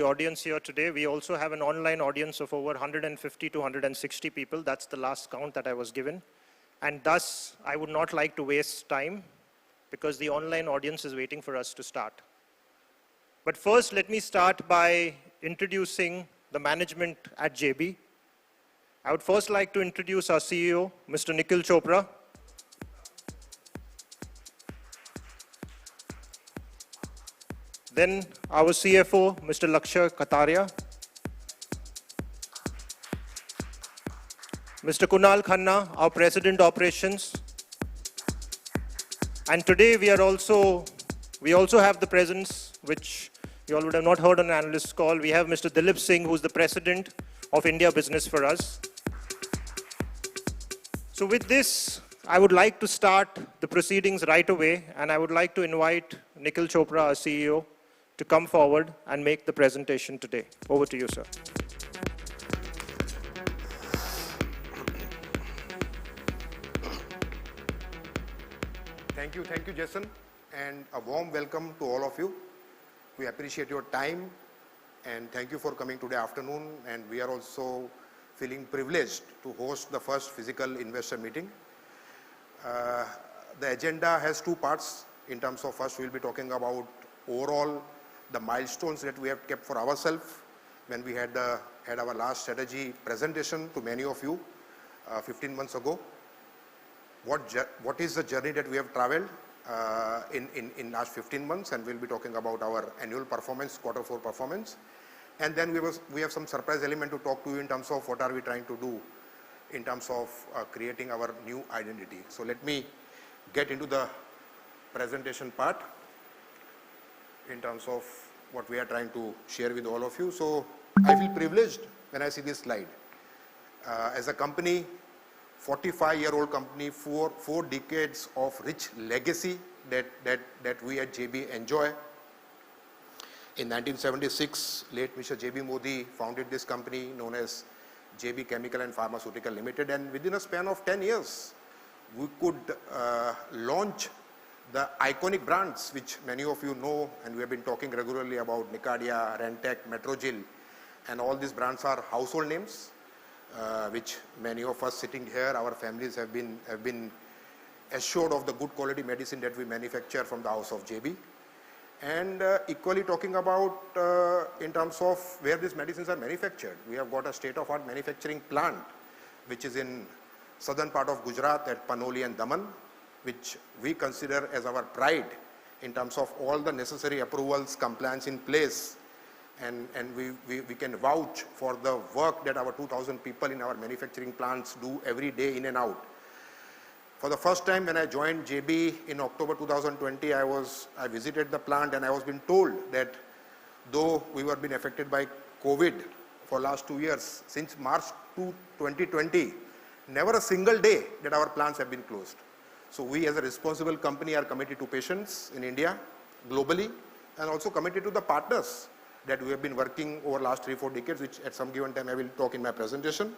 Audience here today. We also have an online audience of over 150 to 160 people. That's the last count that I was given. And thus, I would not like to waste time because the online audience is waiting for us to start. But first, let me start by introducing the management at JB. I would first like to introduce our CEO, Mr. Nikhil Chopra. Then our CFO, Mr. Lakshya Kataria. Mr. Kunal Khanna, our President Operations. And today we also have the presence, which you all would have not heard on an analyst call. We have Mr. Dilip Singh, who's the President of India Business for us. So with this, I would like to start the proceedings right away, and I would like to invite Nikhil Chopra, our CEO, to come forward and make the presentation today. Over to you, sir. Thank you, Jason, and a warm welcome to all of you. We appreciate your time, and thank you for coming today afternoon, and we are also feeling privileged to host the first physical investor meeting. The agenda has two parts. In terms of first, we'll be talking about overall the milestones that we have kept for ourselves when we had our last strategy presentation to many of you 15 months ago. What is the journey that we have traveled in last 15 months, and we'll be talking about our annual performance, Q4 performance. And then we have some surprise element to talk to you in terms of what are we trying to do in terms of creating our new identity. So let me get into the presentation part in terms of what we are trying to share with all of you. So I feel privileged when I see this slide. As a company, 45-year-old company, four decades of rich legacy that we at JB enjoy. In 1976, late Mr. JB Modi founded this company known as JB Chemical and Pharmaceutical Limited, and within a span of 10 years, we could launch the iconic brands which many of you know, and we have been talking regularly about Nicardia, Rentec, Metrogyl, and all these brands are household names, which many of us sitting here, our families have been assured of the good quality medicine that we manufacture from the house of JB. And equally talking about in terms of where these medicines are manufactured, we have got a state-of-art manufacturing plant which is in southern part of Gujarat at Panoli and Daman, which we consider as our pride in terms of all the necessary approvals, compliance in place, and we can vouch for the work that our 2,000 people in our manufacturing plants do every day in and out. For the first time when I joined JB in October 2020, I visited the plant, and I was being told that though we were being affected by COVID for last 2 years, since March 2020, never a single day that our plants have been closed. So we as a responsible company are committed to patients in India, globally, and also committed to the partners that we have been working over last 3-4 decades, which at some given time I will talk in my presentation.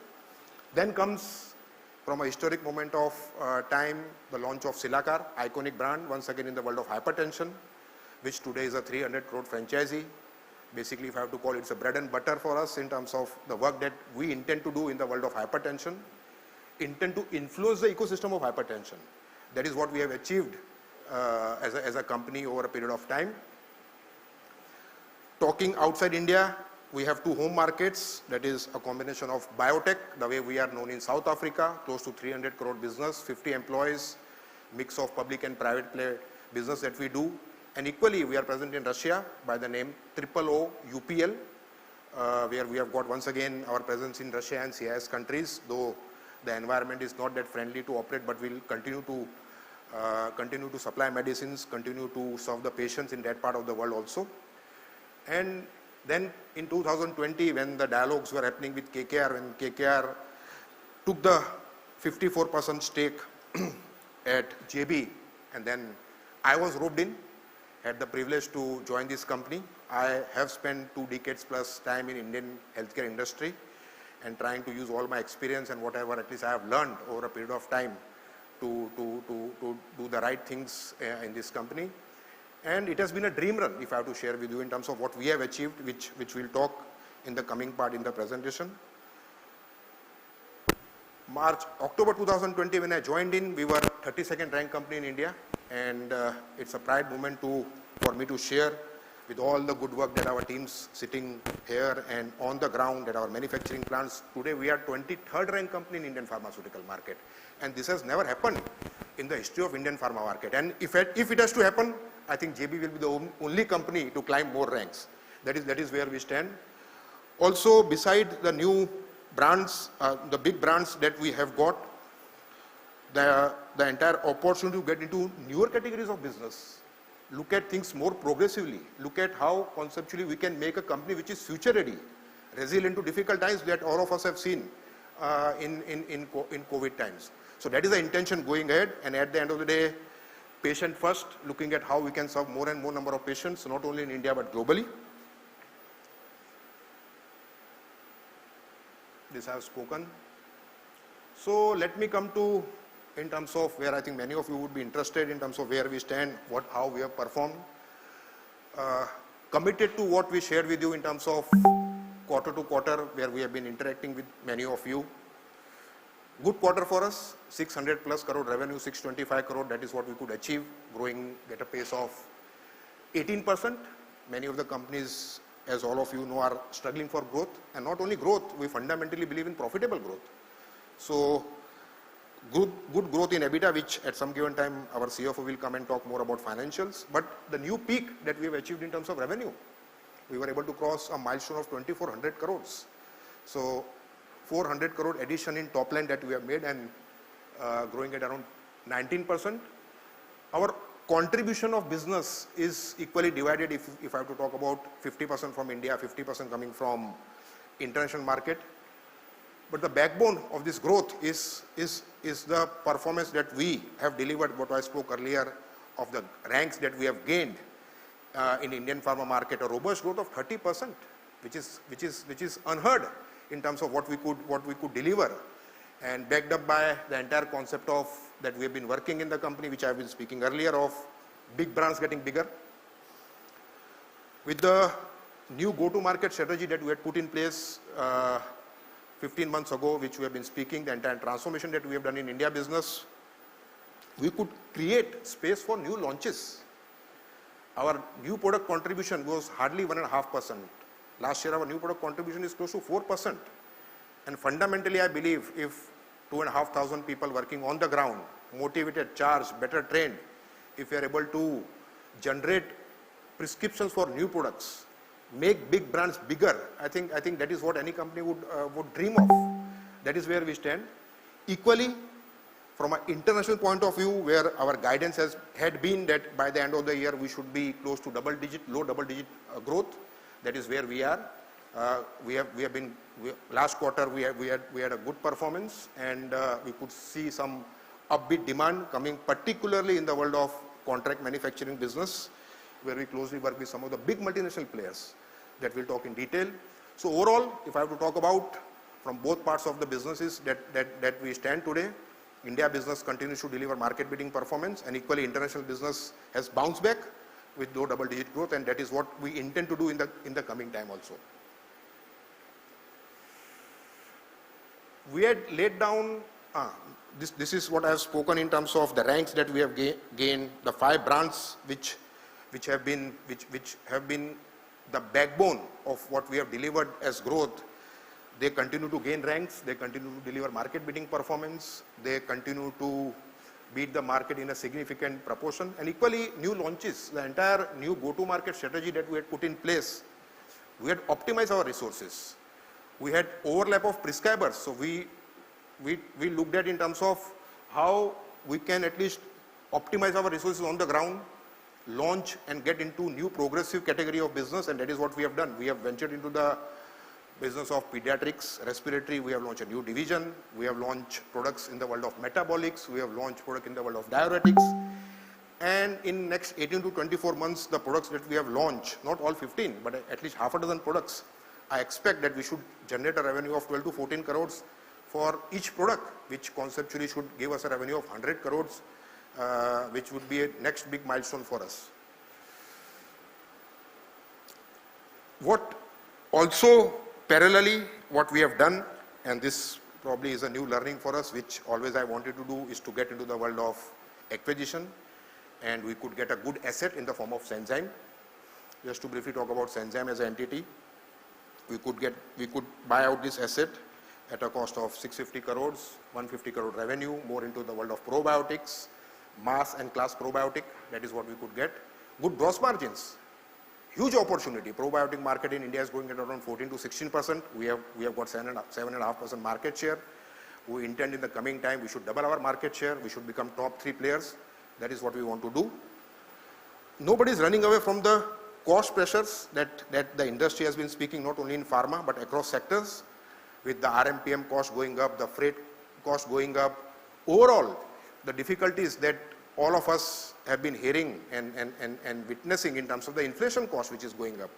Then comes, from a historic moment of time, the launch of Cilacar, iconic brand, once again in the world of hypertension, which today is a 300 crore franchisee. Basically, if I have to call it, it's a bread and butter for us in terms of the work that we intend to do in the world of hypertension, intend to influence the ecosystem of hypertension. That is what we have achieved as a company over a period of time. Talking outside India, we have two home markets, that is a combination of biotech, the way we are known in South Africa, close to 300 crore business, 50 employees, mix of public and private play business that we do. And equally, we are present in Russia by the name OO UPL, where we have got once again our presence in Russia and CIS countries, though the environment is not that friendly to operate, but we'll continue to supply medicines, continue to serve the patients in that part of the world also. And then in 2020, when the dialogues were happening with KKR, when KKR took the 54% stake at JB, and then I was roped in, had the privilege to join this company. I have spent 2 decades plus time in Indian healthcare industry and trying to use all my experience and whatever at least I have learned over a period of time to do the right things in this company. And it has been a dream run, if I have to share with you, in terms of what we have achieved, which we'll talk in the coming part in the presentation. October 2020, when I joined in, we were 32nd ranked company in India, and it's a pride moment for me to share with all the good work that our teams sitting here and on the ground at our manufacturing plants. Today we are 23rd ranked company in Indian pharmaceutical market, and this has never happened in the history of Indian pharma market. And if it has to happen, I think JB will be the only company to climb more ranks. That is where we stand. Also, beside the new brands, the big brands that we have got, the entire opportunity to get into newer categories of business, look at things more progressively, look at how conceptually we can make a company which is future ready, resilient to difficult times that all of us have seen in COVID times. So that is the intention going ahead, and at the end of the day, patient first, looking at how we can serve more and more number of patients, not only in India but globally. This I have spoken. So let me come to, in terms of where I think many of you would be interested, in terms of where we stand, how we have performed. Committed to what we shared with you in terms of quarter to quarter, where we have been interacting with many of you. Good quarter for us, 600 plus crore revenue, 625 crore, that is what we could achieve, growing at a pace of 18%. Many of the companies, as all of you know, are struggling for growth, and not only growth, we fundamentally believe in profitable growth. So good growth in EBITDA, which at some given time our CFO will come and talk more about financials. But the new peak that we have achieved in terms of revenue, we were able to cross a milestone of 2400 crores. So 400 crore addition in top line that we have made, and growing at around 19%. Our contribution of business is equally divided, if I have to talk about 50% from India, 50% coming from international market. But the backbone of this growth is the performance that we have delivered, what I spoke earlier of the ranks that we have gained in Indian pharma market, a robust growth of 30%, which is unheard in terms of what we could deliver, and backed up by the entire concept of that we have been working in the company, which I have been speaking earlier of big brands getting bigger. With the new go-to-market strategy that we had put in place 15 months ago, which we have been speaking, the entire transformation that we have done in India business, we could create space for new launches. Our new product contribution was hardly 1.5%. Last year, our new product contribution is close to 4%. And fundamentally, I believe if 2,500 people working on the ground, motivated, charged, better trained, if we are able to generate prescriptions for new products, make big brands bigger, I think that is what any company would dream of. That is where we stand. Equally, from an international point of view, where our guidance had been that by the end of the year we should be close to low double-digit growth. That is where we are. Last quarter we had a good performance, and we could see some upbeat demand coming, particularly in the world of contract manufacturing business, where we closely work with some of the big multinational players that we'll talk in detail. So overall, if I have to talk about from both parts of the businesses that we stand today, India business continues to deliver market-beating performance, and equally international business has bounced back with low double-digit growth, and that is what we intend to do in the coming time also. We had laid down, this is what I have spoken in terms of the ranks that we have gained, the 5 brands which have been the backbone of what we have delivered as growth. They continue to gain ranks, they continue to deliver market-beating performance, they continue to beat the market in a significant proportion, and equally new launches, the entire new go-to-market strategy that we had put in place, we had optimized our resources. We had overlap of prescribers, so we looked at in terms of how we can at least optimize our resources on the ground, launch and get into new progressive category of business, and that is what we have done. We have ventured into the business of pediatrics, respiratory. We have launched a new division. We have launched products in the world of metabolics. We have launched product in the world of diuretics. And in next 18 to 24 months, the products that we have launched, not all 15, but at least half a dozen products, I expect that we should generate a revenue of 12 to 14 crores for each product, which conceptually should give us a revenue of 100 crores, which would be a next big milestone for us. What also parallelly, what we have done, and this probably is a new learning for us, which always I wanted to do, is to get into the world of acquisition, and we could get a good asset in the form of Senzyme. Just to briefly talk about Senzyme as an entity, we could buy out this asset at a cost of 650 crores, 150 crore revenue, more into the world of probiotics, mass and class probiotic. That is what we could get. Good gross margins, huge opportunity. Probiotic market in India is going at around 14 to 16%. We have got 7.5% market share. We intend in the coming time we should double our market share. We should become top 3 players. That is what we want to do. Nobody is running away from the cost pressures that the industry has been speaking, not only in pharma but across sectors, with the RMPM cost going up, the freight cost going up. Overall, the difficulties that all of us have been hearing and witnessing in terms of the inflation cost which is going up.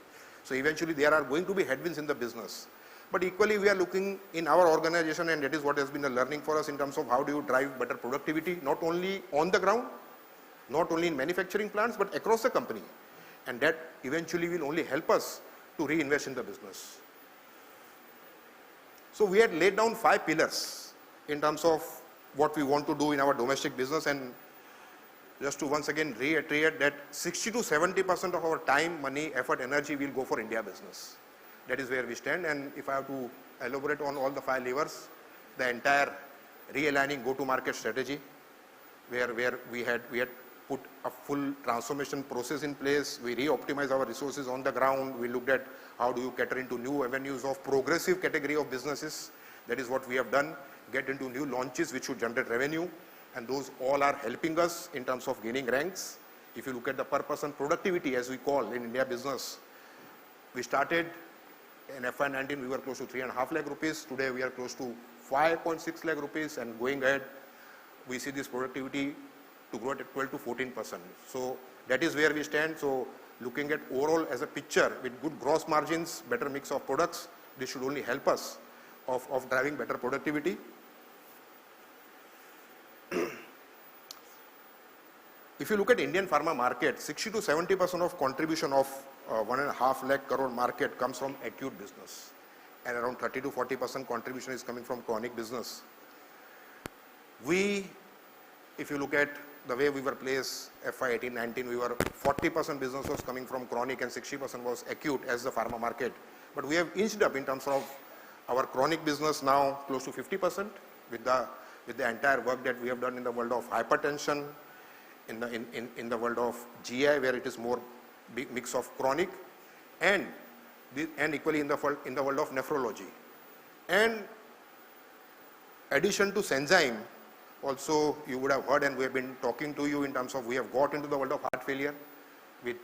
So eventually there are going to be headwinds in the business. But equally we are looking in our organization, and that is what has been a learning for us in terms of how do you drive better productivity, not only on the ground, not only in manufacturing plants, but across the company. And that eventually will only help us to reinvest in the business. So we had laid down 5 pillars in terms of what we want to do in our domestic business, and just to once again reiterate that 60 to 70% of our time, money, effort, energy will go for India business. That is where we stand. And if I have to elaborate on all the 5 levers, the entire realigning go-to-market strategy, where we had put a full transformation process in place. We re-optimized our resources on the ground. We looked at how do you cater into new avenues of progressive category of businesses. That is what we have done. Get into new launches which should generate revenue, and those all are helping us in terms of gaining ranks. If you look at the per person productivity, as we call in India business, we started in FY19, we were close to 3.5 lakh rupees. Today we are close to 5.6 lakh rupees, and going ahead, we see this productivity to grow at 12 to 14%. So that is where we stand. So looking at overall as a picture with good gross margins, better mix of products, this should only help us of driving better productivity. If you look at Indian pharma market, 60 to 70% of contribution of 1.5 lakh crore market comes from acute business, and around 30 to 40% contribution is coming from chronic business. If you look at the way we were placed, FY18-19, we were 40% business was coming from chronic and 60% was acute as the pharma market. But we have inched up in terms of our chronic business now close to 50% with the entire work that we have done in the world of hypertension, in the world of GI, where it is more big mix of chronic, and equally in the world of nephrology. And addition to Senzyme, also you would have heard, and we have been talking to you in terms of we have got into the world of heart failure with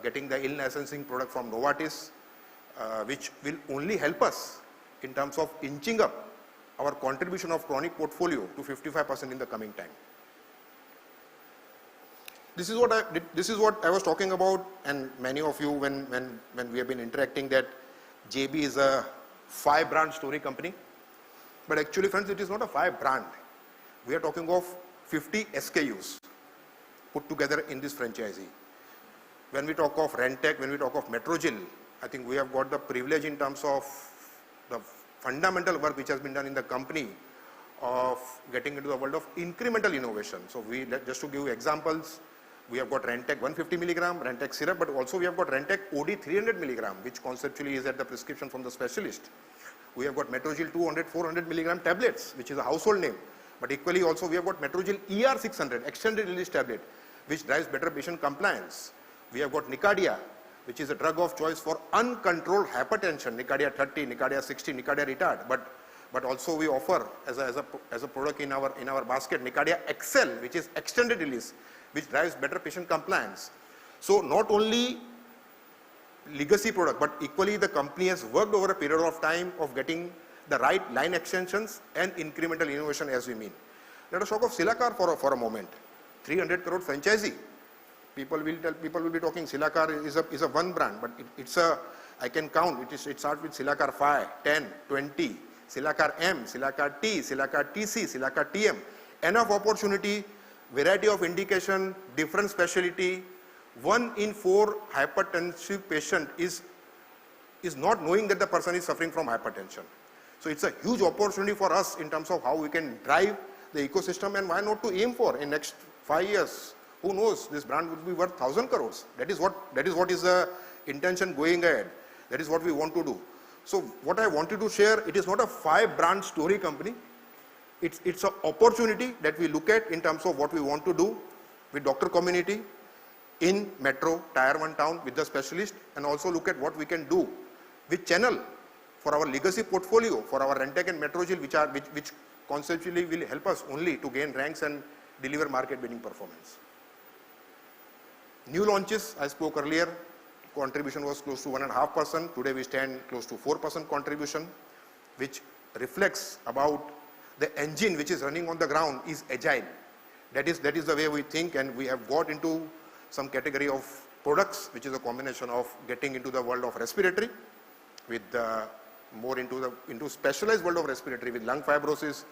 getting the in-licensing product from Novartis, which will only help us in terms of inching up our contribution of chronic portfolio to 55% in the coming time. This is what I was talking about, and many of you when we have been interacting, that JB is a 5-brand story company. But actually, friends, it is not a 5-brand. We are talking of 50 SKUs put together in this franchisee. When we talk of Rentec, when we talk of Metrogyl, I think we have got the privilege in terms of the fundamental work which has been done in the company of getting into the world of incremental innovation. So just to give you examples, we have got Rentec 150 milligram, Rentec syrup, but also we have got Rentec OD 300 milligram, which conceptually is at the prescription from the specialist. We have got Metrogyl 200, 400 milligram tablets, which is a household name. But equally also we have got Metrogyl ER 600, extended release tablet, which drives better patient compliance. We have got Nicardia, which is a drug of choice for uncontrolled hypertension, Nicardia 30, Nicardia 60, Nicardia retard. But also we offer as a product in our basket, Nicardia XL, which is extended release, which drives better patient compliance. So not only legacy product, but equally the company has worked over a period of time of getting the right line extensions and incremental innovation as we mean. Let us talk of Cilacar for a moment. 300 crore franchisee. People will be talking Cilacar is a 1 brand, but I can count. It starts with Cilacar 5, 10, 20, Cilacar M, Cilacar T, Cilacar TC, Cilacar TM. Enough opportunity, variety of indication, different specialty. 1 in 4 hypertensive patient is is not knowing that the person is suffering from hypertension. So it's a huge opportunity for us in terms of how we can drive the ecosystem, and why not to aim for in next 5 years. Who knows, this brand would be worth 1,000 crores. That is what is the intention going ahead. That is what we want to do. So what I wanted to share, it is not a 5-brand story company. It's an opportunity that we look at in terms of what we want to do with doctor community in metro, tier 1 town with the specialist, and also look at what we can do with channel for our legacy portfolio, for our Rentec and Metrogil, which conceptually will help us only to gain ranks and deliver market-winning performance. New launches, I spoke earlier, contribution was close to 1.5%. Today we stand close to 4% contribution, which reflects about the engine which is running on the ground is agile. That is the way we think, and we have got into some category of products, which is a combination of getting into the world of respiratory, with more into specialized world of respiratory with lung fibrosis,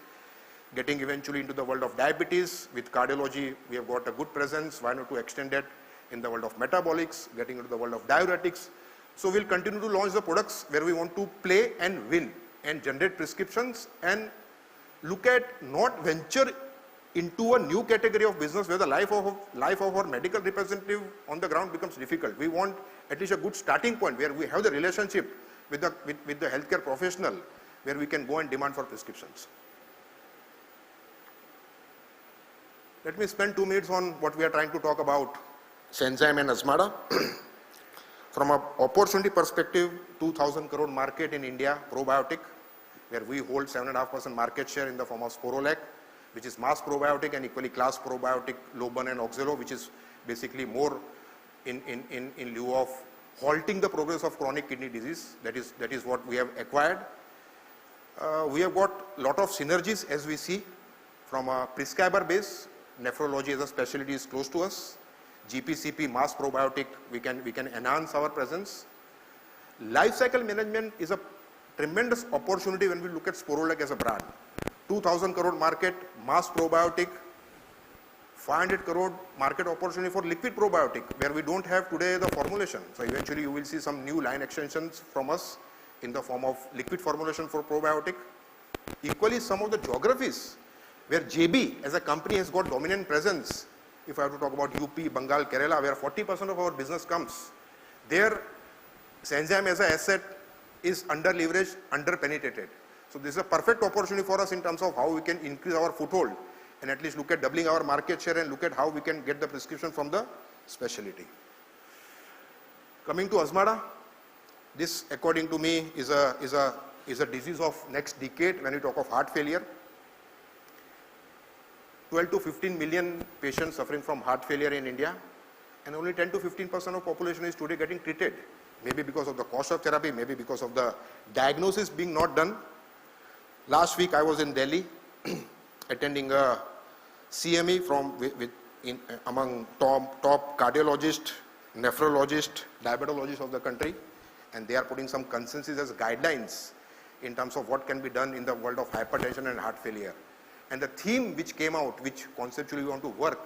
getting eventually into the world of diabetes. With cardiology, we have got a good presence. Why not to extend that in the world of metabolics, getting into the world of diuretics. So we'll continue to launch the products where we want to play and win and generate prescriptions, and look at not venture into a new category of business where the life of our medical representative on the ground becomes difficult. We want at least a good starting point where we have the relationship with the healthcare professional, where we can go and demand for prescriptions. Let me spend 2 minutes on what we are trying to talk about, Sanzyme and Azmarda. From an opportunity perspective, 2,000 crore market in India, probiotic, where we hold 7.5% market share in the form of Sporolac, which is mass probiotic and equally class probiotic, Loban and Oxalo, which is basically more in lieu of halting the progress of chronic kidney disease. That is what we have acquired. We have got a lot of synergies as we see from a prescriber base. Nephrology as a specialty is close to us. GPCP, mass probiotic, we can enhance our presence. Life cycle management is a tremendous opportunity when we look at Sporolac as a brand. 2,000 crore market, mass probiotic, 500 crore market opportunity for liquid probiotic, where we don't have today the formulation. So eventually you will see some new line extensions from us in the form of liquid formulation for probiotic. Equally, some of the geographies where JB as a company has got dominant presence. If I have to talk about UP, Bengal, Kerala, where 40% of our business comes, there Sanzyme as an asset is under leveraged, under penetrated. So this is a perfect opportunity for us in terms of how we can increase our foothold and at least look at doubling our market share and look at how we can get the prescription from the specialty. Coming to Azmarda, this according to me is a disease of next decade when we talk of heart failure. 12 to 15 million patients suffering from heart failure in India, and only 10 to 15% of population is today getting treated. Maybe because of the cost of therapy, maybe because of the diagnosis being not done. Last week I was in Delhi attending a CME among top cardiologists, nephrologists, diabetologists of the country, and they are putting some consensus as guidelines in terms of what can be done in the world of hypertension and heart failure. And the theme which came out, which conceptually we want to work,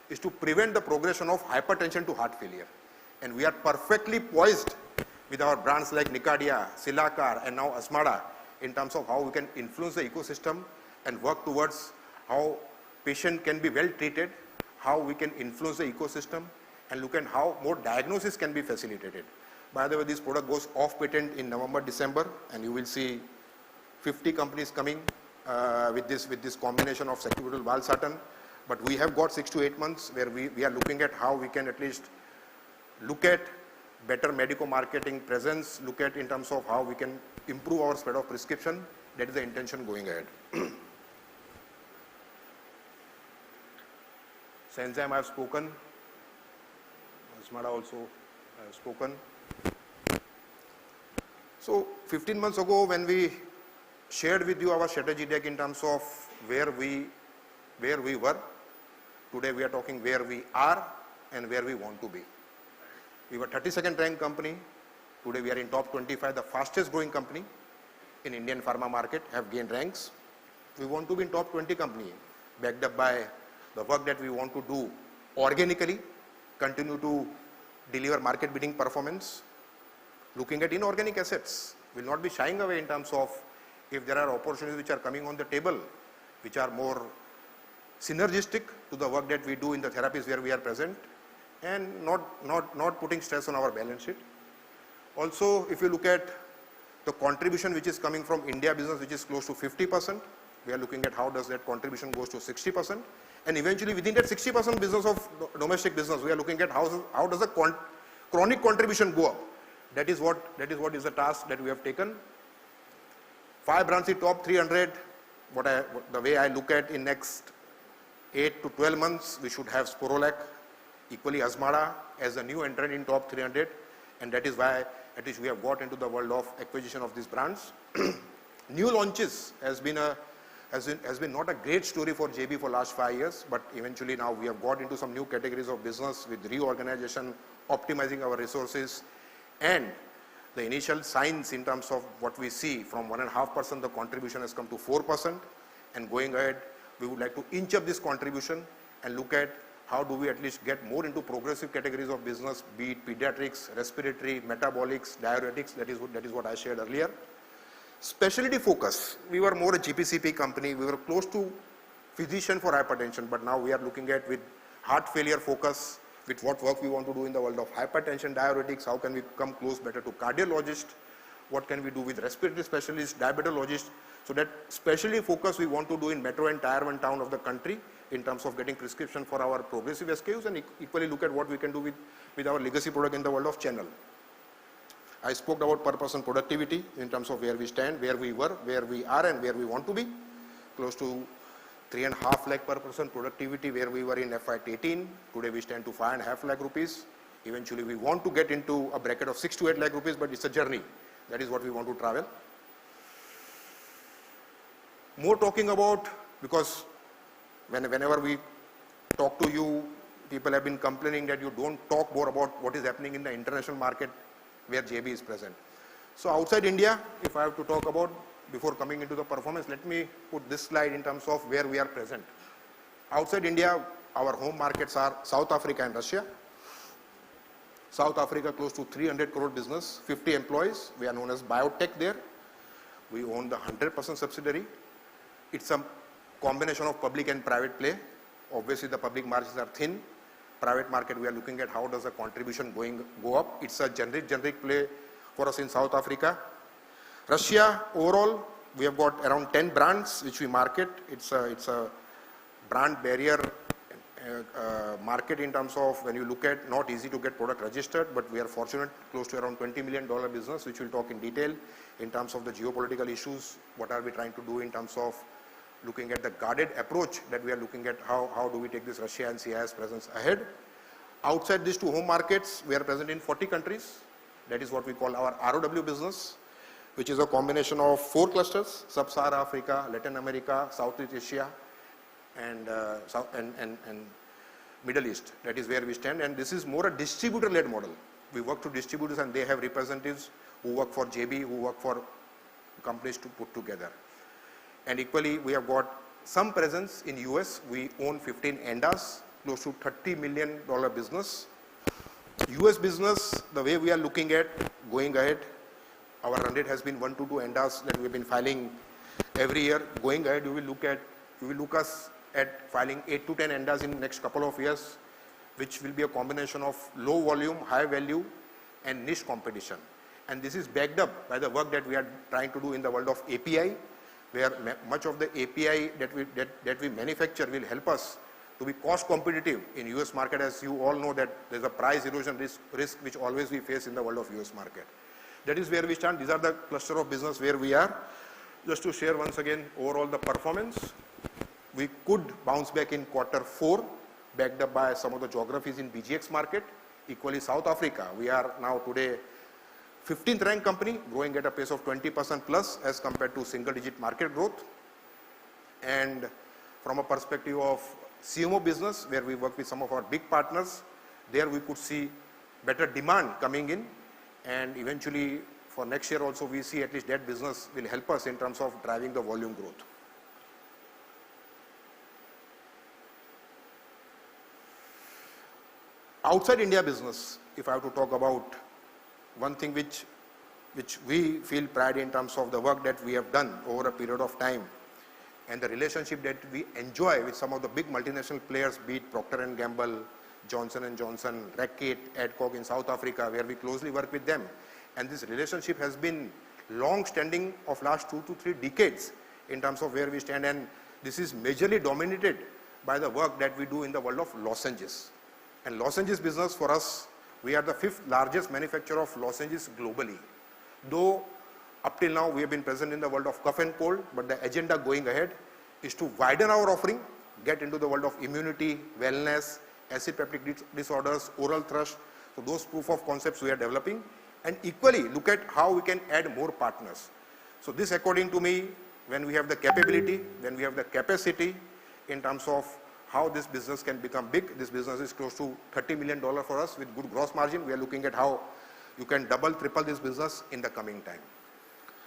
is to prevent the progression of hypertension to heart failure. And we are perfectly poised with our brands like Nicardia, Silacar, and now Azmarda in terms of how we can influence the ecosystem and work towards how patient can be well treated, how we can influence the ecosystem, and look at how more diagnosis can be facilitated. By the way, this product goes off patent in November, December, and you will see 50 companies coming with this combination of sacubitril valsartan. But we have got 6 to 8 months where we are looking at how we can at least look at better medical marketing presence, look at in terms of how we can improve our spread of prescription. That is the intention going ahead. Sanzyme I have spoken. Azmarda also I have spoken. So 15 months ago when we shared with you our strategy deck in terms of where we were, today we are talking where we are and where we want to be. We were 32nd ranked company. Today we are in top 25, the fastest growing company in Indian pharma market, have gained ranks. We want to be in top 20 company, backed up by the work that we want to do organically, continue to deliver market beating performance. looking at inorganic assets. We'll not be shying away in terms of if there are opportunities which are coming on the table, which are more synergistic to the work that we do in the therapies where we are present, and not putting stress on our balance sheet. Also, if you look at the contribution which is coming from India business, which is close to 50%, we are looking at how does that contribution goes to 60%. And eventually within that 60% business of domestic business, we are looking at how does the chronic contribution go up. That is what is the task that we have taken. 5 branches, top 300, the way I look at in next 8 to 12 months, we should have Sporolac, equally Azmara as a new entrant in top 300, and that is why at least we have got into the world of acquisition of these brands. New launches has been not a great story for JB for last 5 years, but eventually now we have got into some new categories of business with reorganization, optimizing our resources, and the initial signs in terms of what we see from 1.5%, the contribution has come to 4%, and going ahead, we would like to inch up this contribution and look at how do we at least get more into progressive categories of business, be it pediatrics, respiratory, metabolics, diuretics. That is what I shared earlier. Specialty focus. We were more a GPCP company. We were close to physician for hypertension, but now we are looking at with heart failure focus, with what work we want to do in the world of hypertension, diuretics, how can we come close better to cardiologist, what can we do with respiratory specialists, diabetologist. So that specialty focus we want to do in metro and tier 1 town of the country in terms of getting prescription for our progressive SKUs, and equally look at what we can do with our legacy product in the world of channel. I spoke about purpose and productivity in terms of where we stand, where we were, where we are, and where we want to be. Close to 3.5 lakh per person productivity where we were in FY18. Today we stand to 5.5 lakh rupees. Eventually we want to get into a bracket of 6 to 8 lakh rupees, but it's a journey. That is what we want to travel. More talking about, because whenever we talk to you, people have been complaining that you don't talk more about what is happening in the international market where JB is present. So outside India, if I have to talk about, before coming into the performance, let me put this slide in terms of where we are present. Outside India, our home markets are South Africa and Russia. South Africa, close to 300 crore business, 50 employees. We are known as biotech there. We own the 100% subsidiary. It's a combination of public and private play. Obviously, the public margins are thin. Private market, we are looking at how does the contribution go up. It's a generic play for us in South Africa. Russia, overall, we have got around 10 brands which we market. It's a brand barrier market in terms of when you look at not easy to get product registered, but we are fortunate, close to around $20 million business, which we'll talk in detail in terms of the geopolitical issues. What are we trying to do in terms of looking at the guarded approach that we are looking at, how do we take this Russia and CIS presence ahead. Outside these two home markets, we are present in 40 countries. That is what we call our ROW business, which is a combination of 4 clusters: Sub-Saharan Africa, Latin America, Southeast Asia, and Middle East. That is where we stand, and this is more a distributor-led model. We work to distributors and they have representatives who work for JB, who work for companies to put together. And equally, we have got some presence in US. We own 15 ANDAs, close to $30 million business. US business, the way we are looking at going ahead, our run rate has been 1 to 2 ANDAs that we have been filing every year. Going ahead, we will look us at filing 8 to 10 ANDAs in the next couple of years, which will be a combination of low volume, high value, and niche competition. And this is backed up by the work that we are trying to do in the world of API, where much of the API that we manufacture will help us to be cost competitive in US market. As you all know that there's a price erosion risk which always we face in the world of US market. That is where we stand. These are the cluster of business where we are. Just to share once again overall the performance, we could bounce back in Q4, backed up by some of the geographies in BGX market. Equally South Africa, we are now today 15th ranked company, growing at a pace of 20% plus as compared to single digit market growth. And from a perspective of CMO business, where we work with some of our big partners, there we could see better demand coming in, and eventually for next year also we see at least that business will help us in terms of driving the volume growth. Outside India business, if I have to talk about one thing which which we feel pride in terms of the work that we have done over a period of time and the relationship that we enjoy with some of the big multinational players, be it Procter & Gamble, Johnson & Johnson, Reckitt, Adcock in South Africa, where we closely work with them. And this relationship has been long-standing of last 2 to 3 decades in terms of where we stand. And this is majorly dominated by the work that we do in the world of lozenges. And lozenges business for us, we are the 5th largest manufacturer of lozenges globally. Though up till now we have been present in the world of cough and cold, but the agenda going ahead is to widen our offering, get into the world of immunity, wellness, acid peptic disorders, oral thrush. So those proof of concepts we are developing, and equally look at how we can add more partners. So this, according to me, when we have the capability, when we have the capacity in terms of how this business can become big. This business is close to $30 million for us with good gross margin. We are looking at how you can double, triple this business in the coming time.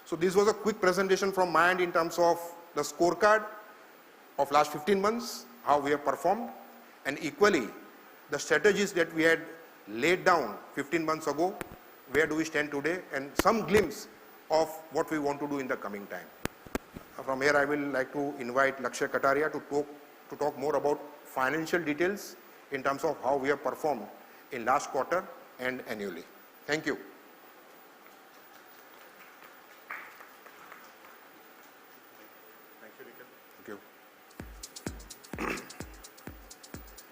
So this was a quick presentation from my end in terms of the scorecard of last 15 months, how we have performed, and equally the strategies that we had laid down 15 months ago, where do we stand today, and some glimpse of what we want to do in the coming time. From here I will like to invite Lakshay Kataria to talk more about financial details in terms of how we have performed in last quarter and annually. Thank you. Thank you, Nikhil. Thank you.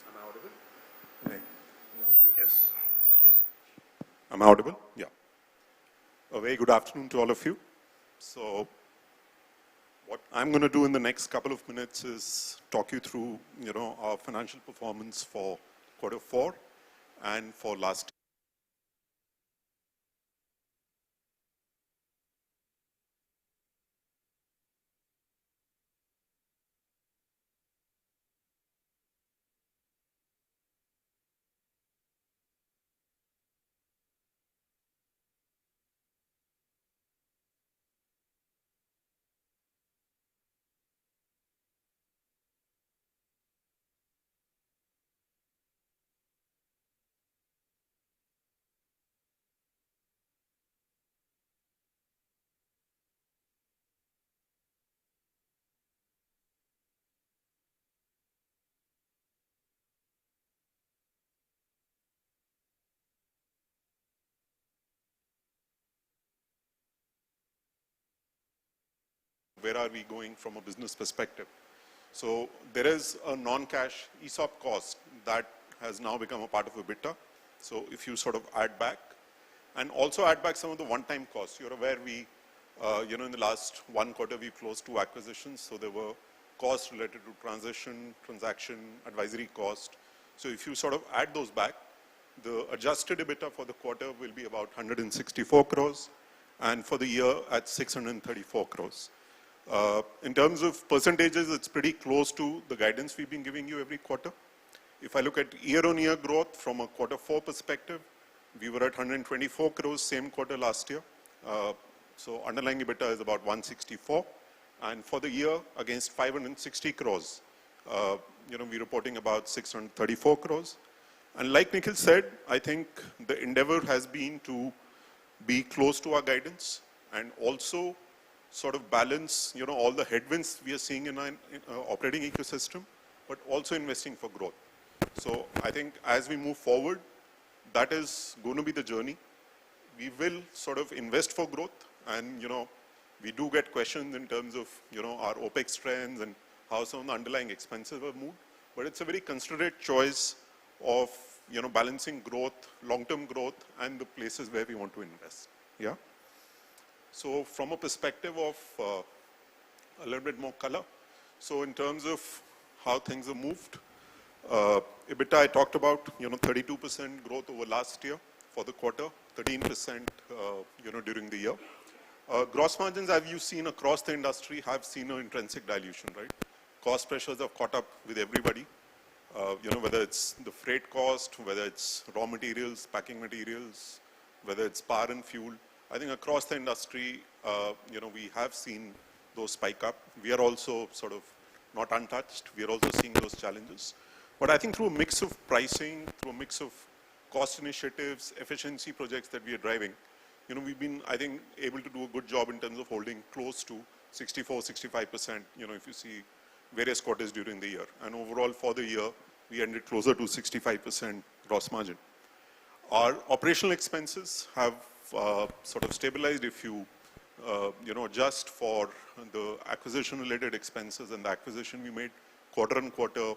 Am I audible? No. Yes. Am I audible? Yeah. A very good afternoon to all of you. So what I'm going to do in the next couple of minutes is talk you through, our financial performance for Q4 and for last. Where are we going from a business perspective? So there is a non-cash ESOP cost that has now become a part of EBITDA. So if you sort of add back, and also add back some of the one-time costs. You're aware we, in the last one quarter, we closed 2 acquisitions. So there were costs related to transaction, advisory cost. So if you sort of add those back, the adjusted EBITDA for the quarter will be about 164 crores, and for the year at 634 crores. In terms of percentages, it's pretty close to the guidance we've been giving you every quarter. If I look at year-on-year growth from a Q4 perspective, we were at 124 crores same quarter last year. So underlying EBITDA is about 164, and for the year against 560 crores, we're reporting about 634 crores. And like Nikhil said, I think the endeavor has been to be close to our guidance and also sort of balance, all the headwinds we are seeing in our operating ecosystem, but also investing for growth. So I think as we move forward, that is going to be the journey. We will sort of invest for growth, and, we do get questions in terms of, our OPEX trends and how some of the underlying expenses have moved. But it's a very considerate choice of, balancing growth, long-term growth, and the places where we want to invest. Yeah. So from a perspective of a little bit more color, so in terms of how things have moved, EBITDA I talked about, 32% growth over last year for the quarter, 13%, during the year. Gross margins, as you've seen across the industry, have seen an intrinsic dilution, right? Cost pressures have caught up with everybody, whether it's the freight cost, whether it's raw materials, packing materials, whether it's power and fuel. I think across the industry, we have seen those spike up. We are also sort of not untouched. We are also seeing those challenges. But I think through a mix of pricing, through a mix of cost initiatives, efficiency projects that we are driving, we've been, I think, able to do a good job in terms of holding close to 64, 65%, if you see various quarters during the year. And overall for the year, we ended closer to 65% gross margin. Our operational expenses have sort of stabilized if you, adjust for the acquisition-related expenses and the acquisition we made quarter on quarter.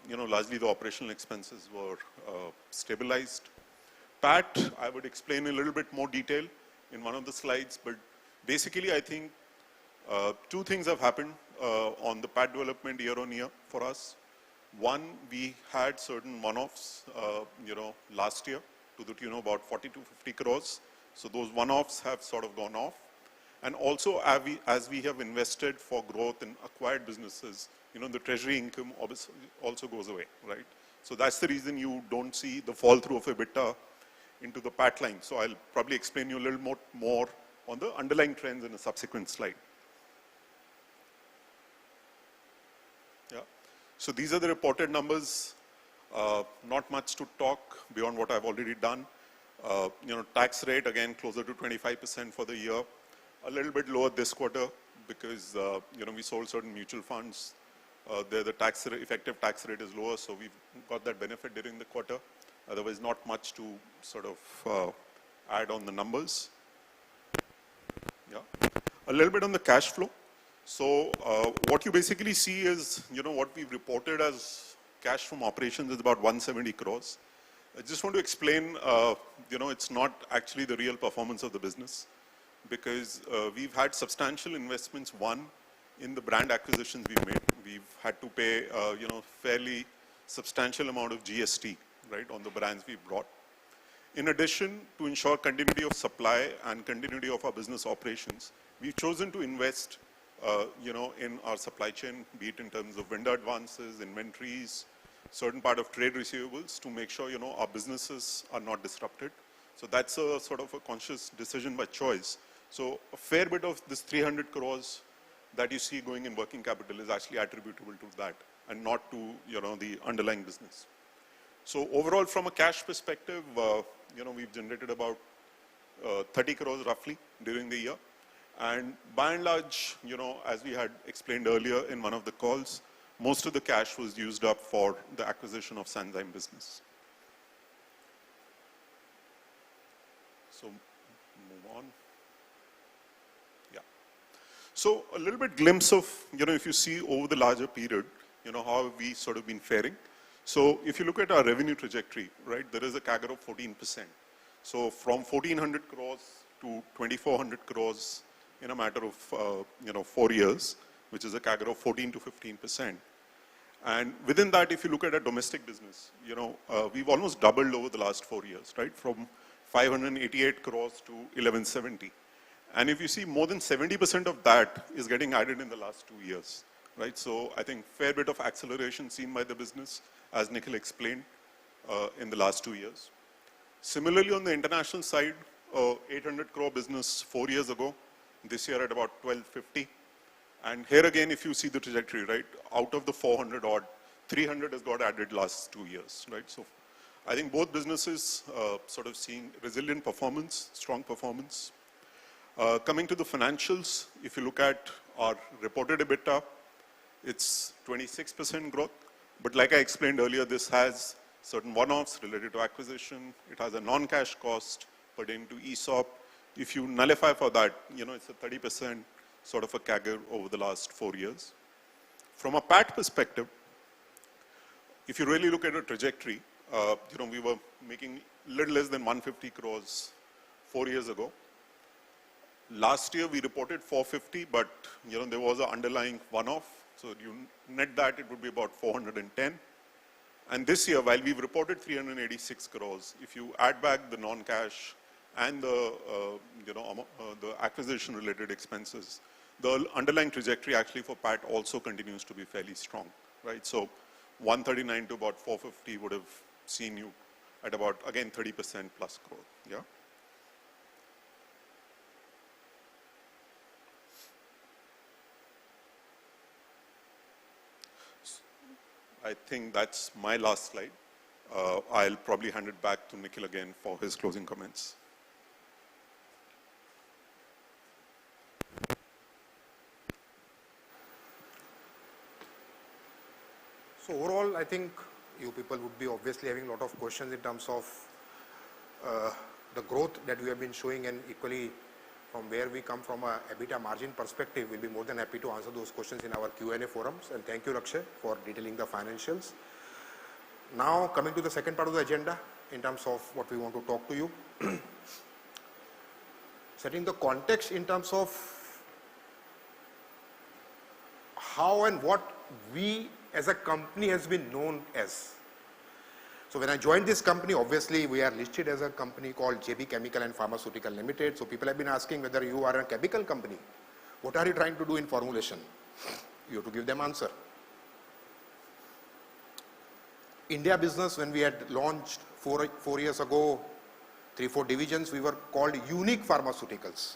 Largely the operational expenses were stabilized. PAT, I would explain in a little bit more detail in one of the slides, but basically I think two things have happened on the PAT development year on year for us. One, we had certain one-offs, last year to the tune of about 40 to 50 crores. So those one-offs have sort of gone off. And also as we have invested for growth in acquired businesses, the treasury income obviously also goes away, right? So that's the reason you don't see the fall through of EBITDA into the PAT line. So I'll probably explain you a little more on the underlying trends in a subsequent slide. Yeah. So these are the reported numbers. Not much to talk beyond what I've already done. Tax rate, again, closer to 25% for the year. A little bit lower this quarter because, we sold certain mutual funds. There the effective tax rate is lower, so we've got that benefit during the quarter. Otherwise, not much to sort of add on the numbers. Yeah. A little bit on the cash flow. So what you basically see is, what we've reported as cash from operations is about 170 crores. I just want to explain, it's not actually the real performance of the business because we've had substantial investments, one, in the brand acquisitions we've made. We've had to pay, fairly substantial amount of GST, right, on the brands we've brought. In addition, to ensure continuity of supply and continuity of our business operations, we've chosen to invest, in our supply chain, be it in terms of vendor advances, inventories, certain part of trade receivables to make sure, our businesses are not disrupted. So that's a sort of a conscious decision by choice. So a fair bit of this 300 crores that you see going in working capital is actually attributable to that and not to, the underlying business. So overall, from a cash perspective, we've generated about 30 crores roughly during the year. And by and large, as we had explained earlier in one of the calls, most of the cash was used up for the acquisition of Sanzyme business. So move on. Yeah. So a little bit glimpse of, if you see over the larger period, how have we sort of been faring. So if you look at our revenue trajectory, right, there is a CAGR of 14%. So from 1400 crores to 2400 crores in a matter of, 4 years, which is a CAGR of 14 to 15%. And within that, if you look at a domestic business, we've almost doubled over the last 4 years, right? From 588 crores to 1170. And if you see, more than 70% of that is getting added in the last 2 years, right? So I think fair bit of acceleration seen by the business, as Nikhil explained, in the last 2 years. Similarly, on the international side, 800 crore business 4 years ago, this year at about 1250. And here again, if you see the trajectory, right, out of the 400 odd, 300 has got added last 2 years, right? So I think both businesses sort of seeing resilient performance, strong performance. Coming to the financials, if you look at our reported EBITDA, it's 26% growth. But like I explained earlier, this has certain one-offs related to acquisition. It has a non-cash cost pertaining to ESOP. If you nullify for that, it's a 30% sort of a CAGR over the last 4 years. From a PAT perspective, if you really look at a trajectory, we were making little less than 150 crores 4 years ago. Last year we reported 450, but there was an underlying one-off. So you net that, it would be about 410. And this year, while we've reported 386 crores, if you add back the non-cash and the acquisition-related expenses, the underlying trajectory actually for PAT also continues to be fairly strong, right? So 139 to about 450 would have seen you at about, again, 30% plus growth, yeah? I think that's my last slide. I'll probably hand it back to Nikhil again for his closing comments. So overall, I think you people would be obviously having a lot of questions in terms of the growth that we have been showing, and equally from where we come from a EBITDA margin perspective. We'll be more than happy to answer those questions in our Q&A forums. And thank you, Lakshay, for detailing the financials. Now coming to the second part of the agenda in terms of what we want to talk to you. Setting the context in terms of how and what we as a company has been known as. So when I joined this company, obviously we are listed as a company called JB Chemical and Pharmaceutical Limited. So people have been asking whether you are a chemical company. What are you trying to do in formulation? You have to give them answer. India business, when we had launched four years ago, 3-4 divisions, we were called Unique Pharmaceuticals.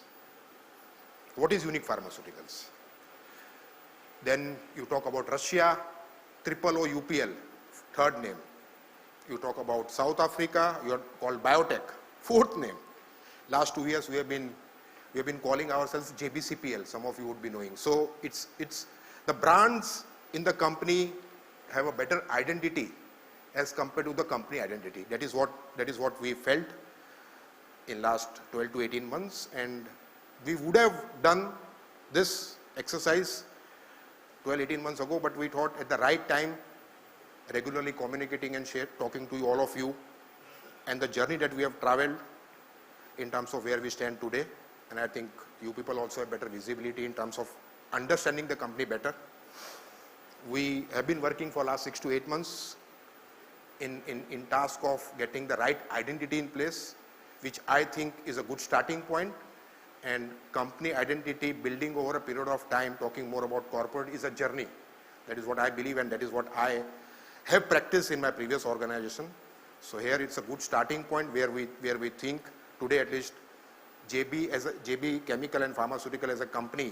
What is Unique Pharmaceuticals? Then you talk about Russia, OOUPL, third name. You talk about South Africa, you are called Biotech, fourth name. Last 2 years we have been calling ourselves JBCPL, some of you would be knowing. So it's the brands in the company have a better identity as compared to the company identity. That is what we felt in last 12 to 18 months, and we would have done this exercise 12-18 months ago, but we thought at the right time, regularly communicating and talking to all of you, and the journey that we have traveled in terms of where we stand today. And I think you people also have better visibility in terms of understanding the company better. We have been working for last 6 to 8 months in task of getting the right identity in place, which I think is a good starting point. And company identity building over a period of time, talking more about corporate, is a journey. That is what I believe, and that is what I have practiced in my previous organization. So here it's a good starting point where we think today at least JB Chemical and Pharmaceutical as a company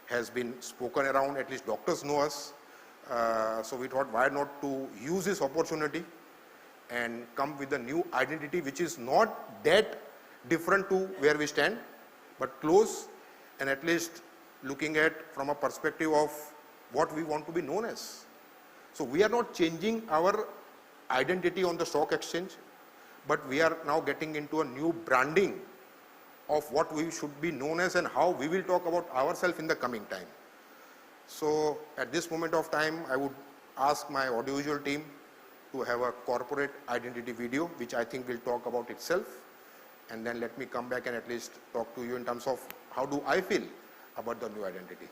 has been spoken around, at least doctors know us. So we thought why not to use this opportunity and come with a new identity which is not that different to where we stand, but close, and at least looking at from a perspective of what we want to be known as. So we are not changing our identity on the stock exchange, but we are now getting into a new branding of what we should be known as and how we will talk about ourselves in the coming time. So at this moment of time, I would ask my audiovisual team to have a corporate identity video, which I think will talk about itself. And then let me come back and at least talk to you in terms of how do I feel about the new identity.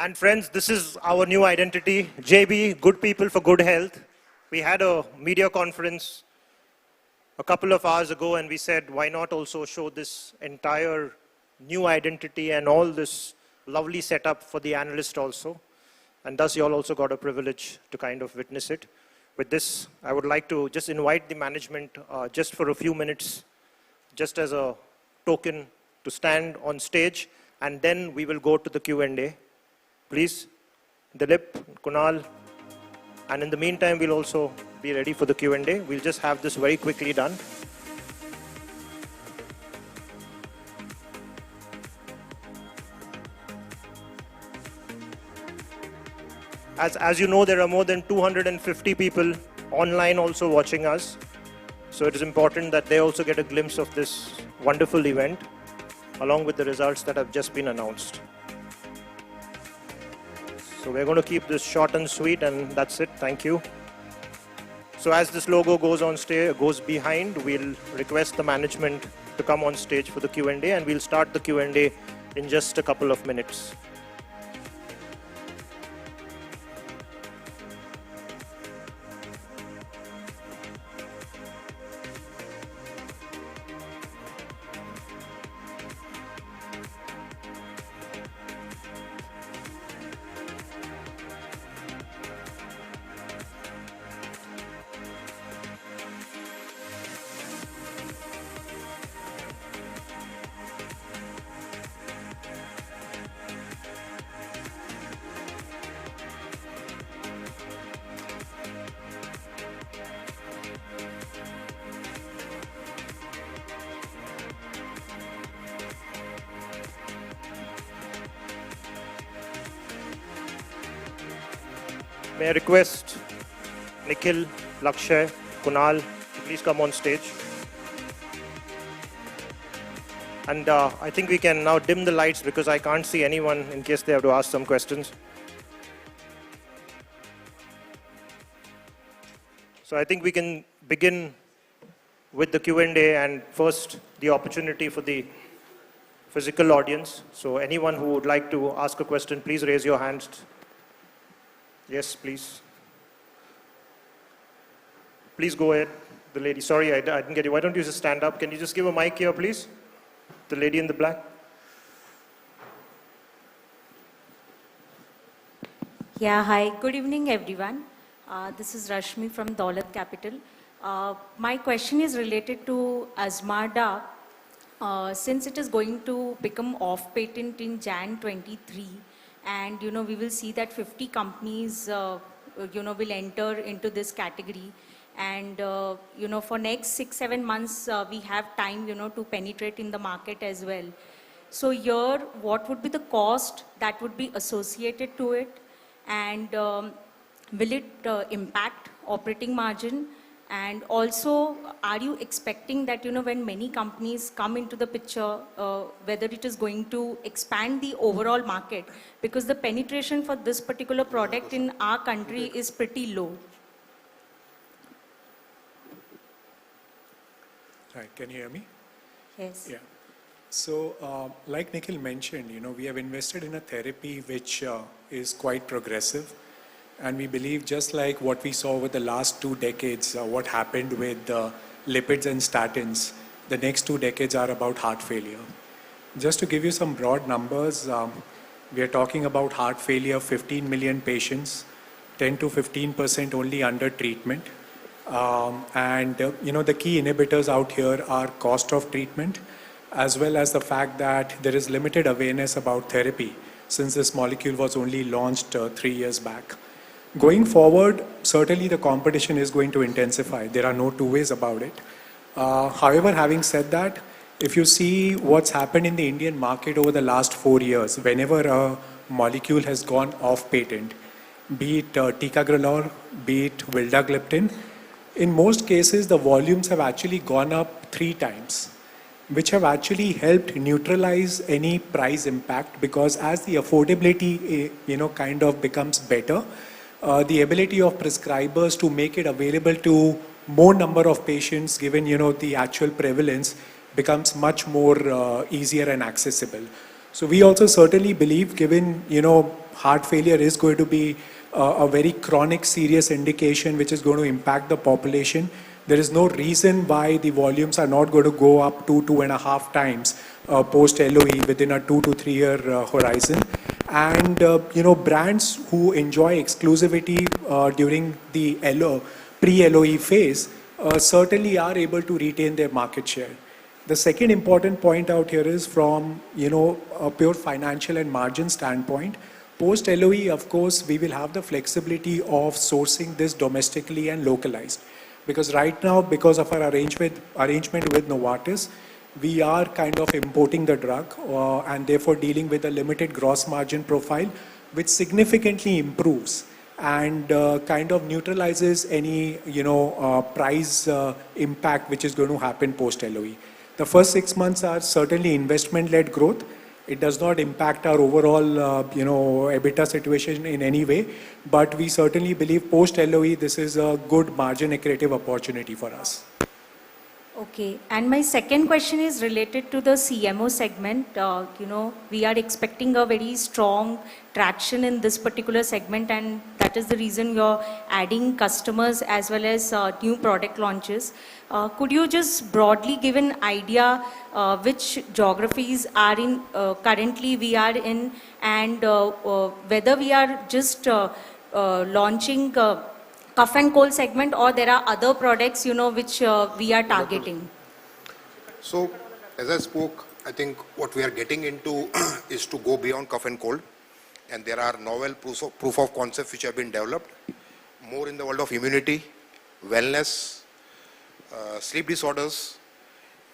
And friends, this is our new identity, JB, Good People for Good Health. We had a media conference a couple of hours ago and we said, why not also show this entire new identity and all this lovely setup for the analyst also. And thus you all also got a privilege to kind of witness it. With this, I would like to just invite the management just for a few minutes, just as a token to stand on stage, and then we will go to the Q&A. Please, Dilip, Kunal, and in the meantime, we'll also be ready for the Q&A. We'll just have this very quickly done. As you know, there are more than 250 people online also watching us. So it is important that they also get a glimpse of this wonderful event, along with the results that have just been announced. So we're going to keep this short and sweet, and that's it. Thank you. So as this logo goes on stage, goes behind, we'll request the management to come on stage for the Q&A, and we'll start the Q&A in just a couple of minutes. May I request Nikhil, Lakshay, Kunal to please come on stage. And I think we can now dim the lights because I can't see anyone in case they have to ask some questions. So I think we can begin with the Q&A, and first the opportunity for the physical audience. So anyone who would like to ask a question, please raise your hands. Yes, please. Please go ahead. The lady, sorry, I didn't get you. Why don't you just stand up? Can you just give a mic here, please? The lady in the black. Yeah, hi. Good evening, everyone. This is Rashmi from Daulat Capital. My question is related to Azmarda. Since it is going to become off patent in Jan 23, and we will see that 50 companies will enter into this category, and for next 6-7 months we have time to penetrate in the market as well. So here, what would be the cost that would be associated to it, and will it impact operating margin? And also, are you expecting that when many companies come into the picture, whether it is going to expand the overall market, because the penetration for this particular product in our country is pretty low? Right, can you hear me? Yes. Yeah. So, like Nikhil mentioned, we have invested in a therapy which is quite progressive. And we believe, just like what we saw over the last 2 decades, what happened with lipids and statins, the next 2 decades are about heart failure. Just to give you some broad numbers, we are talking about heart failure, 15 million patients, 10 to 15% only under treatment. The key inhibitors out here are cost of treatment, as well as the fact that there is limited awareness about therapy, since this molecule was only launched 3 years back. Going forward, certainly the competition is going to intensify. There are no two ways about it. However, having said that, if you see what's happened in the Indian market over the last 4 years, whenever a molecule has gone off patent, be it ticagrelor, be it vildagliptin, in most cases the volumes have actually gone up 3 times, which have actually helped neutralize any price impact, because as the affordability kind of becomes better, the ability of prescribers to make it available to more number of patients, given the actual prevalence, becomes much more easier and accessible. So we also certainly believe, given heart failure is going to be a very chronic, serious indication which is going to impact the population. There is no reason why the volumes are not going to go up to 2.5 times post LOE within a 2 to 3 year horizon. And brands who enjoy exclusivity during the pre-LOE phase certainly are able to retain their market share. The second important point out here is from a pure financial and margin standpoint. Post LOE, of course, we will have the flexibility of sourcing this domestically and localized. Because right now, because of our arrangement with Novartis, we are kind of importing the drug and therefore dealing with a limited gross margin profile, which significantly improves and kind of neutralizes any price impact which is going to happen post LOE. The first 6 months are certainly investment-led growth. It does not impact our overall EBITDA situation in any way, but we certainly believe post LOE this is a good margin accretive opportunity for us. Okay, and my second question is related to the CMO segment. We are expecting a very strong traction in this particular segment, and that is the reason you're adding customers as well as new product launches. Could you just broadly give an idea which geographies are in currently we are in, and whether we are just launching cough and cold segment, or there are other products, which we are targeting? So, as I spoke, I think what we are getting into is to go beyond cough and cold. And there are novel proof of concepts which have been developed, more in the world of immunity, wellness, sleep disorders.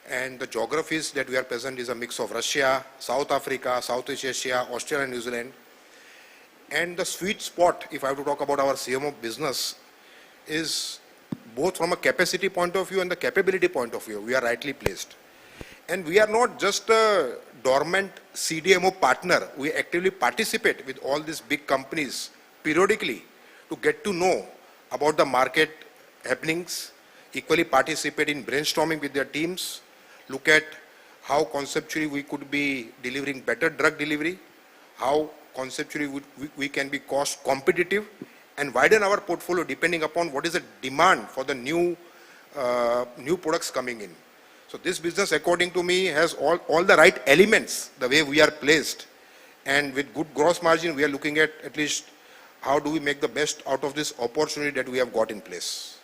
And the geographies that we are present is a mix of Russia, South Africa, Southeast Asia, Australia and New Zealand. And the sweet spot, if I have to talk about our CMO business, is both from a capacity point of view and the capability point of view. We are rightly placed. And we are not just a dormant CDMO partner. We actively participate with all these big companies periodically to get to know about the market happenings, equally participate in brainstorming with their teams, look at how conceptually we could be delivering better drug delivery, how conceptually we can be cost competitive, and widen our portfolio depending upon what is the demand for the new products coming in. So this business, according to me, has all the right elements, the way we are placed. And with good gross margin, we are looking at least how do we make the best out of this opportunity that we have got in place.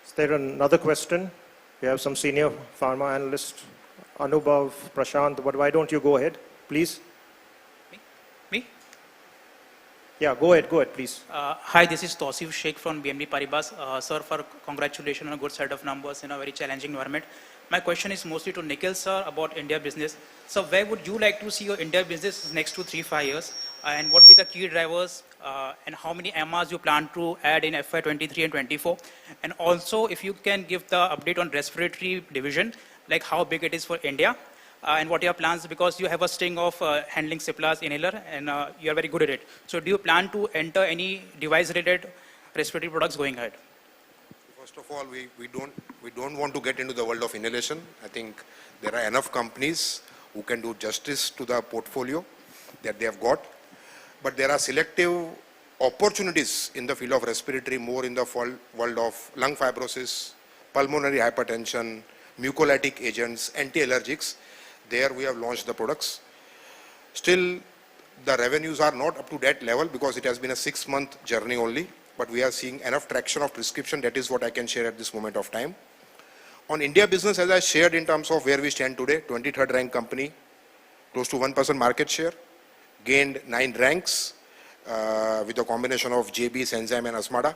Is there another question? We have some senior pharma analysts, Anubhav, Prashant, but why don't you go ahead, please? Me? Yeah, go ahead, please. Hi, this is Tausif Sheikh from BNP Paribas. Sir, for congratulations on a good set of numbers in a very challenging environment. My question is mostly to Nikhil, sir, about India business. So where would you like to see your India business next to 3-5 years? And what will be the key drivers and how many MRs you plan to add in FY23 and 24? And also, if you can give the update on respiratory division, like how big it is for India and what are your plans, because you have a string of handling Cipla's inhaler and you are very good at it. So do you plan to enter any device-related respiratory products going ahead? First of all, we don't want to get into the world of inhalation. I think there are enough companies who can do justice to the portfolio that they have got. But there are selective opportunities in the field of respiratory, more in the world of lung fibrosis, pulmonary hypertension, mucolytic agents, anti-allergics. There we have launched the products. Still, the revenues are not up to that level because it has been a 6-month journey only. But we are seeing enough traction of prescription. That is what I can share at this moment of time. On India business, as I shared in terms of where we stand today, 23rd ranked company, close to 1% market share, gained 9 ranks with a combination of JB's, Enzyme and Asmada.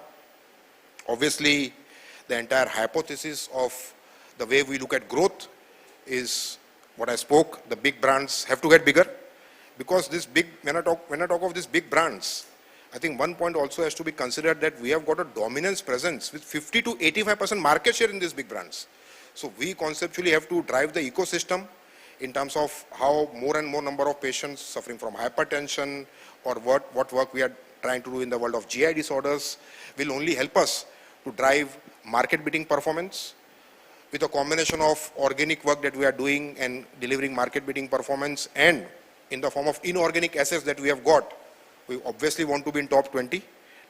Obviously, the entire hypothesis of the way we look at growth is what I spoke. The big brands have to get bigger because this big, when I talk of these big brands, I think one point also has to be considered that we have got a dominance presence with 50 to 85% market share in these big brands. So we conceptually have to drive the ecosystem in terms of how more and more number of patients suffering from hypertension or what work we are trying to do in the world of GI disorders will only help us to drive market-beating performance. With a combination of organic work that we are doing and delivering market-beating performance and in the form of inorganic assets that we have got, we obviously want to be in top 20.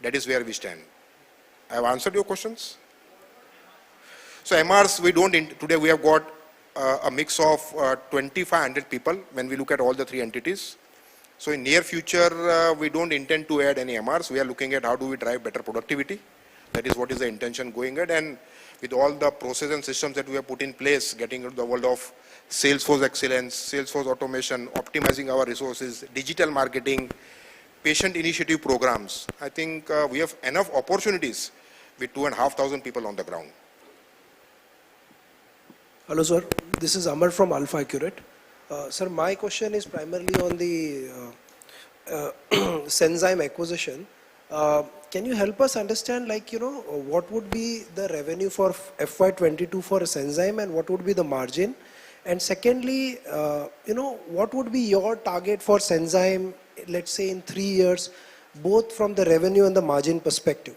That is where we stand. I have answered your questions. So MRs, today we have got a mix of 2,500 people when we look at all the three entities. So in near future, we don't intend to add any MRs. We are looking at how do we drive better productivity. That is what is the intention going ahead. And with all the process and systems that we have put in place, getting into the world of Salesforce excellence, Salesforce automation, optimizing our resources, digital marketing, patient initiative programs. I think we have enough opportunities with 2,500 people on the ground. Hello, sir. This is Amar from Alpha Accurate. Sir, my question is primarily on the Senzyme acquisition. Can you help us understand, what would be the revenue for FY22 for Senzyme and what would be the margin? And secondly, what would be your target for Senzyme, let's say in 3 years, both from the revenue and the margin perspective?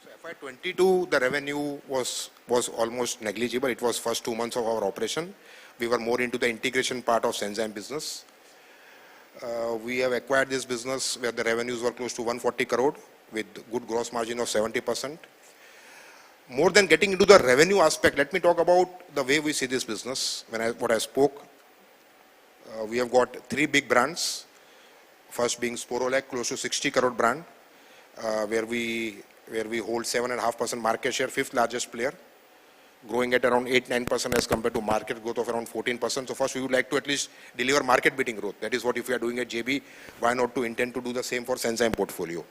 So FY22, the revenue was almost negligible. It was first 2 months of our operation. We were more into the integration part of Senzyme business. We have acquired this business where the revenues were close to 140 crore with good gross margin of 70%. More than getting into the revenue aspect, let me talk about the way we see this business. What I spoke, we have got 3 big brands. First being Sporolac, close to 60 crore brand, where we hold 7.5% market share, 5th largest player, growing at around 8-9% as compared to market growth of around 14%. So first we would like to at least deliver market beating growth. That is what if we are doing at JB, why not to intend to do the same for Senzyme portfolio.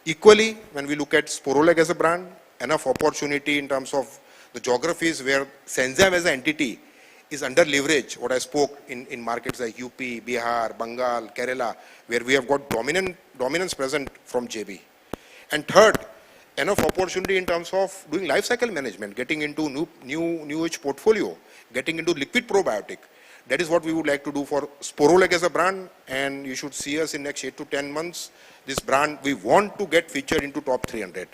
Equally, when we look at Sporolac as a brand, enough opportunity in terms of the geographies where Senzyme as an entity is under leverage. What I spoke in markets like UP, Bihar, Bengal, Kerala, where we have got dominance present from JB. And third, enough opportunity in terms of doing life cycle management, getting into new age portfolio, getting into liquid probiotic. That is what we would like to do for Sporolac as a brand, and you should see us in next 8 to 10 months. This brand, we want to get featured into top 300.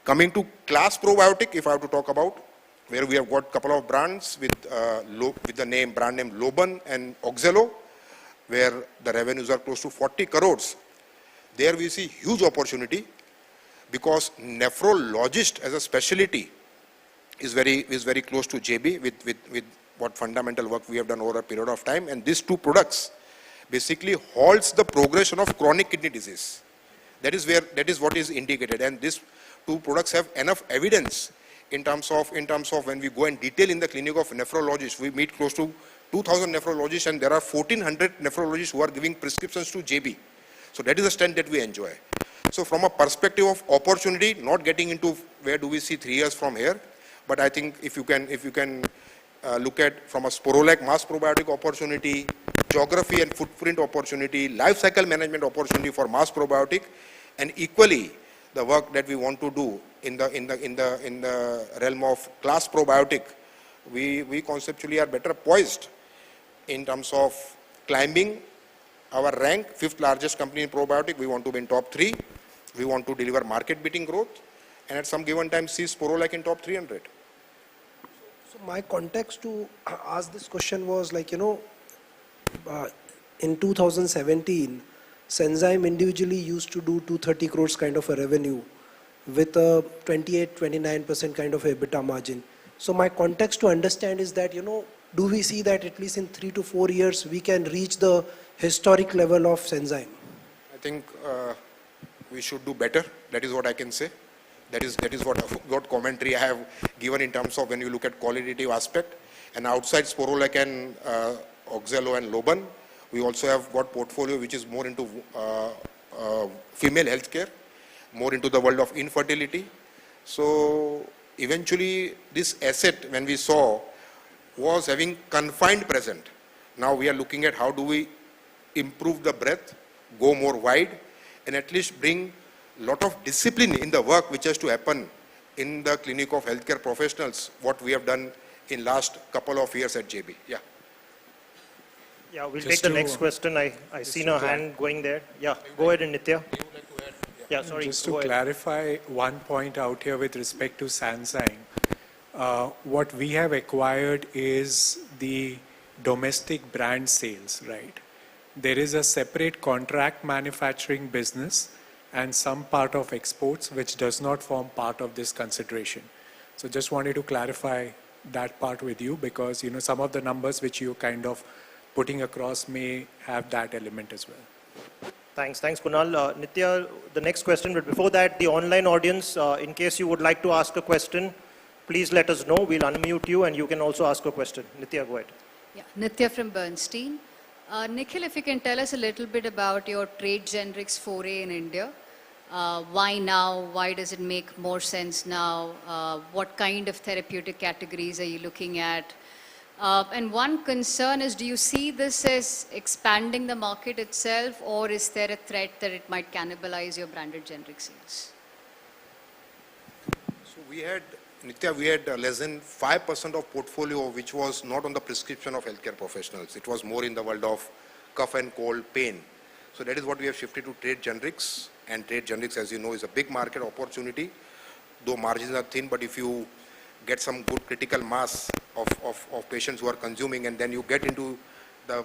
Coming to class probiotic, if I have to talk about, where we have got a couple of brands with the brand name Loban and Oxelo, where the revenues are close to 40 crores. There we see huge opportunity because nephrologist as a specialty is very close to JB with what fundamental work we have done over a period of time. And these 2 products basically halts the progression of chronic kidney disease. That is what is indicated. And these 2 products have enough evidence in terms of when we go and detail in the clinic of nephrologists. We meet close to 2,000 nephrologists, and there are 1,400 nephrologists who are giving prescriptions to JB. So that is the strength that we enjoy. So from a perspective of opportunity, not getting into where do we see 3 years from here, but I think if you can look at from a Sporolac mass probiotic opportunity, geography and footprint opportunity, life cycle management opportunity for mass probiotic, and equally the work that we want to do in the realm of class probiotic, we conceptually are better poised in terms of climbing our rank, 5th largest company in probiotic. We want to be in top 3. We want to deliver market beating growth, and at some given time see Sporolac in top 300. So my context to ask this question was in 2017, Senzyme individually used to do 230 crores kind of a revenue with a 28-29% kind of EBITDA margin. So my context to understand is that, do we see that at least in 3 to 4 years we can reach the historic level of Senzyme? I think we should do better. That is what I can say. That is what commentary I have given in terms of when you look at qualitative aspect. And outside Sporolac and Oxelo and Loban, we also have got portfolio which is more into female healthcare, more into the world of infertility. So eventually this asset, when we saw, was having confined present. Now we are looking at how do we improve the breadth, go more wide, and at least bring a lot of discipline in the work which has to happen in the clinic of healthcare professionals, what we have done in last couple of years at JB. Yeah. Yeah, we'll take the next question. I see a hand going there. Yeah, go ahead, Nitya. Yeah, sorry. Just to clarify one point out here with respect to Senzyme. what we have acquired is the domestic brand sales, right? There is a separate contract manufacturing business and some part of exports which does not form part of this consideration. So just wanted to clarify that part with you because, you know, some of the numbers which you kind of putting across may have that element as well. Thanks, Kunal. Nitya, the next question, but before that, the online audience, in case you would like to ask a question, please let us know. We'll unmute you and you can also ask a question. Nitya, go ahead. Yeah, Nitya from Bernstein. Nikhil, if you can tell us a little bit about your trade generics foray in India. Why now? Why does it make more sense now? What kind of therapeutic categories are you looking at? And one concern is, do you see this as expanding the market itself, or is there a threat that it might cannibalize your branded generic sales? So Nitya, we had less than 5% of portfolio which was not on the prescription of healthcare professionals. It was more in the world of cough and cold pain. So that is what we have shifted to trade generics. And trade generics, as you know, is a big market opportunity. Though margins are thin, but if you get some good critical mass of patients who are consuming, and then you get into the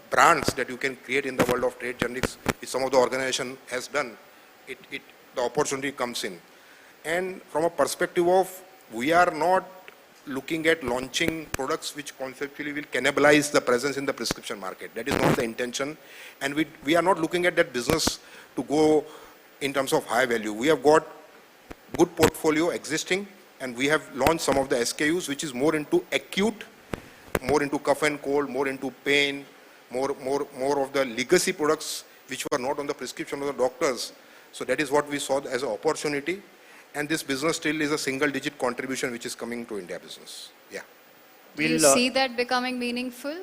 brands that you can create in the world of trade generics, which some of the organization has done, the opportunity comes in. And from a perspective of, we are not looking at launching products which conceptually will cannibalize the presence in the prescription market. That is not the intention. And we are not looking at that business to go in terms of high value. We have got good portfolio existing, and we have launched some of the SKUs which is more into acute, more into cough and cold, more into pain, more of the legacy products which were not on the prescription of the doctors. So that is what we saw as an opportunity. And this business still is a single-digit contribution which is coming to India business. Yeah. Do you see that becoming meaningful?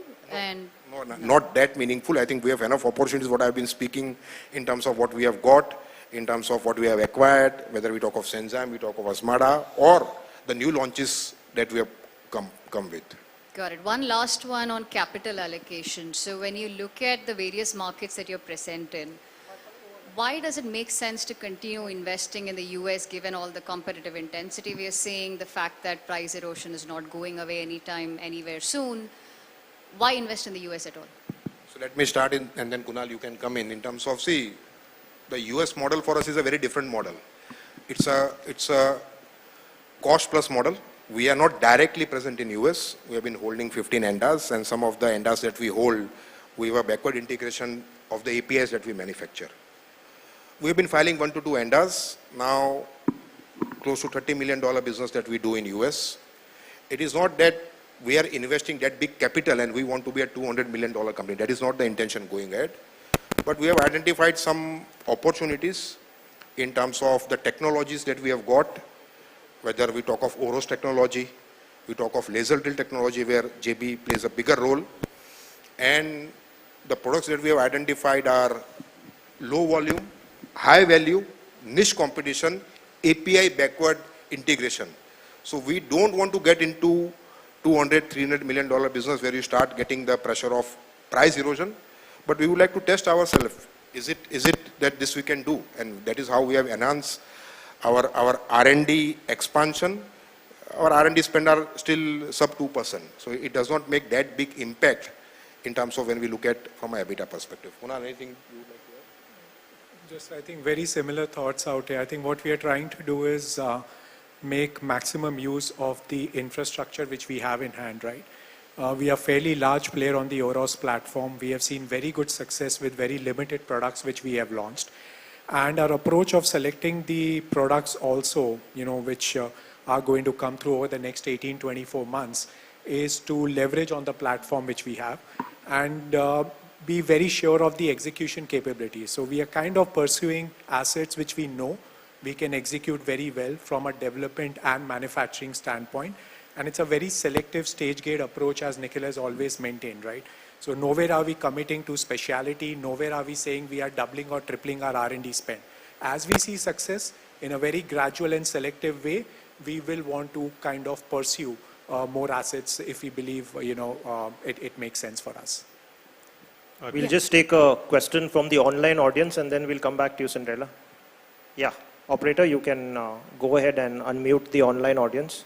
No, not that meaningful. I think we have enough opportunities, what I've been speaking in terms of what we have got, in terms of what we have acquired, whether we talk of Senzime, we talk of Asmada, or the new launches that we have come with. Got it. One last one on capital allocation. So when you look at the various markets that you're present in, why does it make sense to continue investing in the US given all the competitive intensity we are seeing, the fact that price erosion is not going away anytime, anywhere soon? Why invest in the US at all? So let me start in, and then Kunal, you can come in terms of, see, the US model for us is a very different model. It's a cost plus model. We are not directly present in US. We have been holding 15 ANDAs, and some of the ANDAs that we hold, we have a backward integration of the APIs that we manufacture. We have been filing 1 to 2 ANDAs, now close to $30 million business that we do in US. It is not that we are investing that big capital and we want to be a $200 million company. That is not the intention going ahead. But we have identified some opportunities in terms of the technologies that we have got, whether we talk of OROS technology, we talk of laser drill technology where JB plays a bigger role. And the products that we have identified are low volume, high value, niche competition, API backward integration. So we don't want to get into $200, $300 million business where you start getting the pressure of price erosion. But we would like to test ourselves. Is it that this we can do? And that is how we have enhanced our R&D expansion. Our R&D spend are still sub 2%. So it does not make that big impact in terms of when we look at from an EBITDA perspective. Kunal, anything you would like to add? Just, I think, very similar thoughts out here. I think what we are trying to do is make maximum use of the infrastructure which we have in hand, right? We are a fairly large player on the OROS platform. We have seen very good success with very limited products which we have launched. And our approach of selecting the products also, you know, which are going to come through over the next 18, 24 months is to leverage on the platform which we have and be very sure of the execution capabilities. So we are kind of pursuing assets which we know we can execute very well from a development and manufacturing standpoint. And it's a very selective stage gate approach as Nikhil has always maintained, right? So nowhere are we committing to speciality, nowhere are we saying we are doubling or tripling our R&D spend. As we see success in a very gradual and selective way, we will want to kind of pursue more assets if we believe, you know, it makes sense for us. We'll just take a question from the online audience and then we'll come back to you, Cinderella. Yeah, Operator, you can go ahead and unmute the online audience.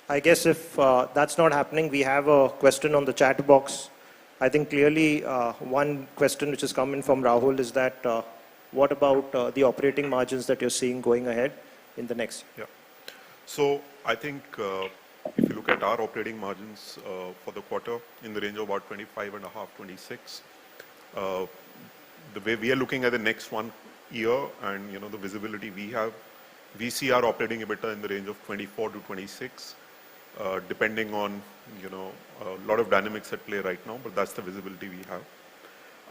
I guess if that's not happening, we have a question on the chat box. I think clearly one question which has come in from Rahul is that what about the operating margins that you're seeing going ahead in the next year? Yeah. So I think if you look at our operating margins for the quarter in the range of about 25.5, 26, the way we are looking at the next 1 year and the visibility we have, we see our operating EBITDA in the range of 24 to 26, depending on a lot of dynamics at play right now, but that's the visibility we have.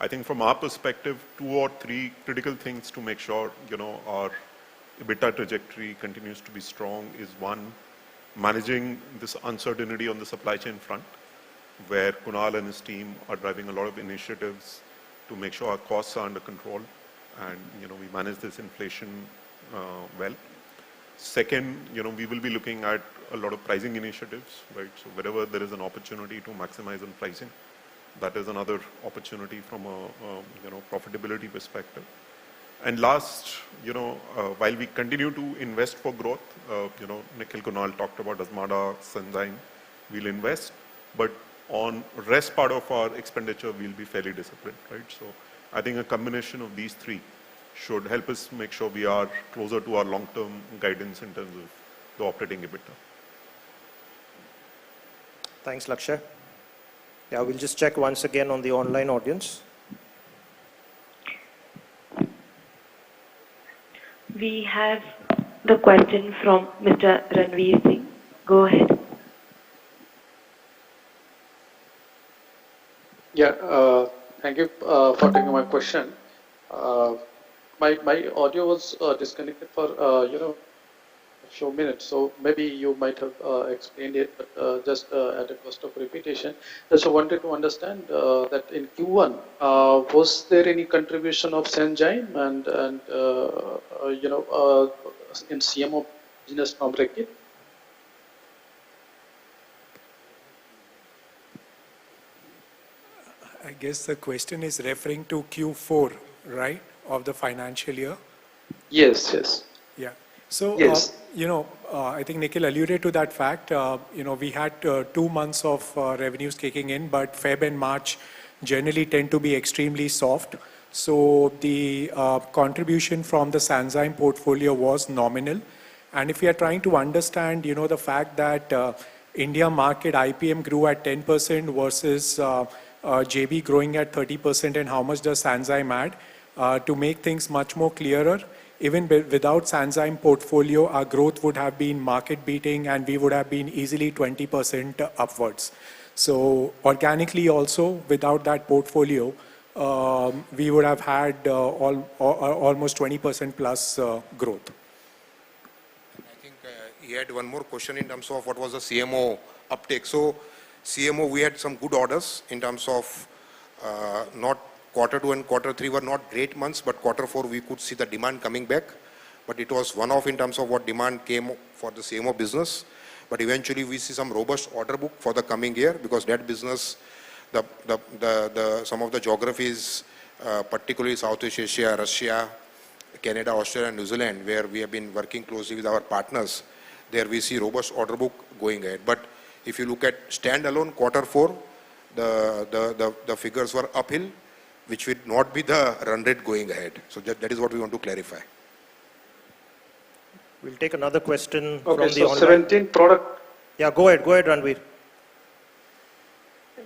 I think from our perspective, 2 or 3 critical things to make sure our EBITDA trajectory continues to be strong is one, managing this uncertainty on the supply chain front, where Kunal and his team are driving a lot of initiatives to make sure our costs are under control and we manage this inflation well. Second, we will be looking at a lot of pricing initiatives, right? So wherever there is an opportunity to maximize on pricing, that is another opportunity from a profitability perspective. And last, while we continue to invest for growth, Nikhil, Kunal talked about Azmarda, Sanzyme, we'll invest, but on rest part of our expenditure, we'll be fairly disciplined, right? So I think a combination of these 3 should help us make sure we are closer to our long-term guidance in terms of the operating EBITDA. Thanks, Lakshay. Yeah, we'll just check once again on the online audience. We have the question from Mr. Ranveer Singh. Go ahead. Yeah, thank you for taking my question. My audio was disconnected for a few minutes, so maybe you might have explained it, but just at a cost of repetition. Just wanted to understand that in Q1, was there any contribution of Sanzyme and in CMO business from Reckitt? I guess the question is referring to Q4, right, of the financial year? Yes, yes. Yeah. So, yes. I think Nikhil alluded to that fact. We had 2 months of revenues kicking in, but Feb and March generally tend to be extremely soft. So the contribution from the Sanzyme portfolio was nominal. And if we are trying to understand, the fact that India market IPM grew at 10% versus JB growing at 30%, and how much does Sanzyme add, to make things much more clearer, even without Sanzyme portfolio, our growth would have been market beating and we would have been easily 20% upwards. So organically also, without that portfolio, we would have had almost 20% plus growth. I think he had one more question in terms of what was the CMO uptake. So CMO, we had some good orders in terms of not Q2 and Q3 were not great months, but Q4 we could see the demand coming back. But it was one-off in terms of what demand came for the CMO business. But eventually we see some robust order book for the coming year, because that business, some of the geographies, particularly Southeast Asia, Russia, Canada, Australia, and New Zealand, where we have been working closely with our partners, there we see robust order book going ahead. But if you look at standalone Q4, the figures were uphill, which would not be the run rate going ahead. So that is what we want to clarify. We'll take another question Okay, from the so online. 17 product. Yeah, go ahead, Ranveer.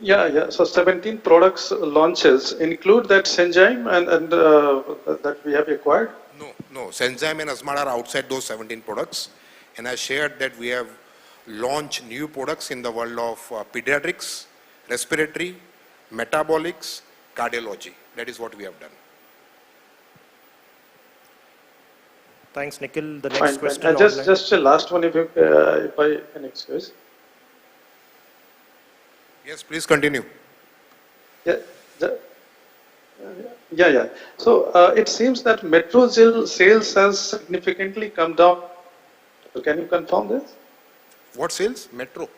Yeah. So 17 products launches include that Sanzyme and that we have acquired? No. Sanzyme and Azmarda are outside those 17 products. And I shared that we have launched new products in the world of pediatrics, respiratory, metabolics, cardiology. That is what we have done. Thanks, Nikhil. The next question. Just a last one, if I can excuse. Yes, please continue. Yeah. So it seems that Metrogyl sales has significantly come down. So can you confirm this? What sales? Metro.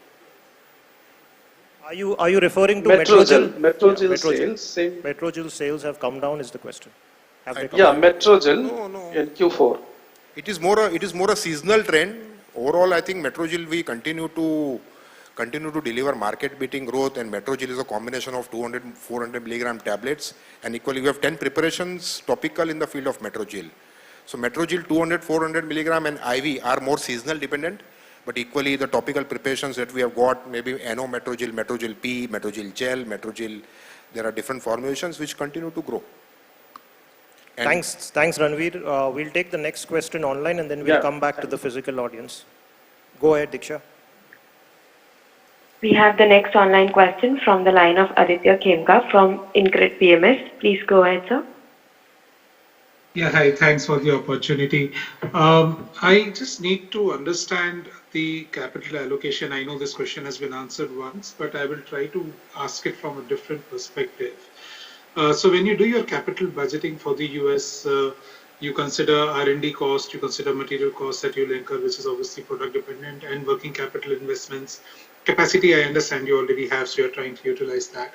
Are you referring to Metrogel. Metrogel? Metrogel Yeah, sales. Same. Metrogel sales have come down is the question. Have they come Yeah, down? Metrogel No. in Q4. It is more a seasonal trend. Overall, I think Metrogel we continue to deliver market-beating growth, and Metrogel is a combination of 200, 400 milligram tablets, and equally we have 10 preparations topical in the field of Metrogel. So Metrogel 200, 400 milligram and IV are more seasonal dependent, but equally the topical preparations that we have got, maybe NO Metrogel, Metrogel P, Metrogel Gel, Metrogel, there are different formulations which continue to grow. And Thanks, Ranveer. We'll take the next question online and then we'll come back to the physical audience. Go ahead, Diksha. We have the next online question from the line of Aditya Khemka from InCred PMS. Please go ahead, sir. Yeah, hi. Thanks for the opportunity. I just need to understand the capital allocation. I know this question has been answered once, but I will try to ask it from a different perspective. So when you do your capital budgeting for the US, you consider R&D cost, you consider material cost that you'll incur, which is obviously product dependent, and working capital investments. Capacity, I understand you already have, so you're trying to utilize that.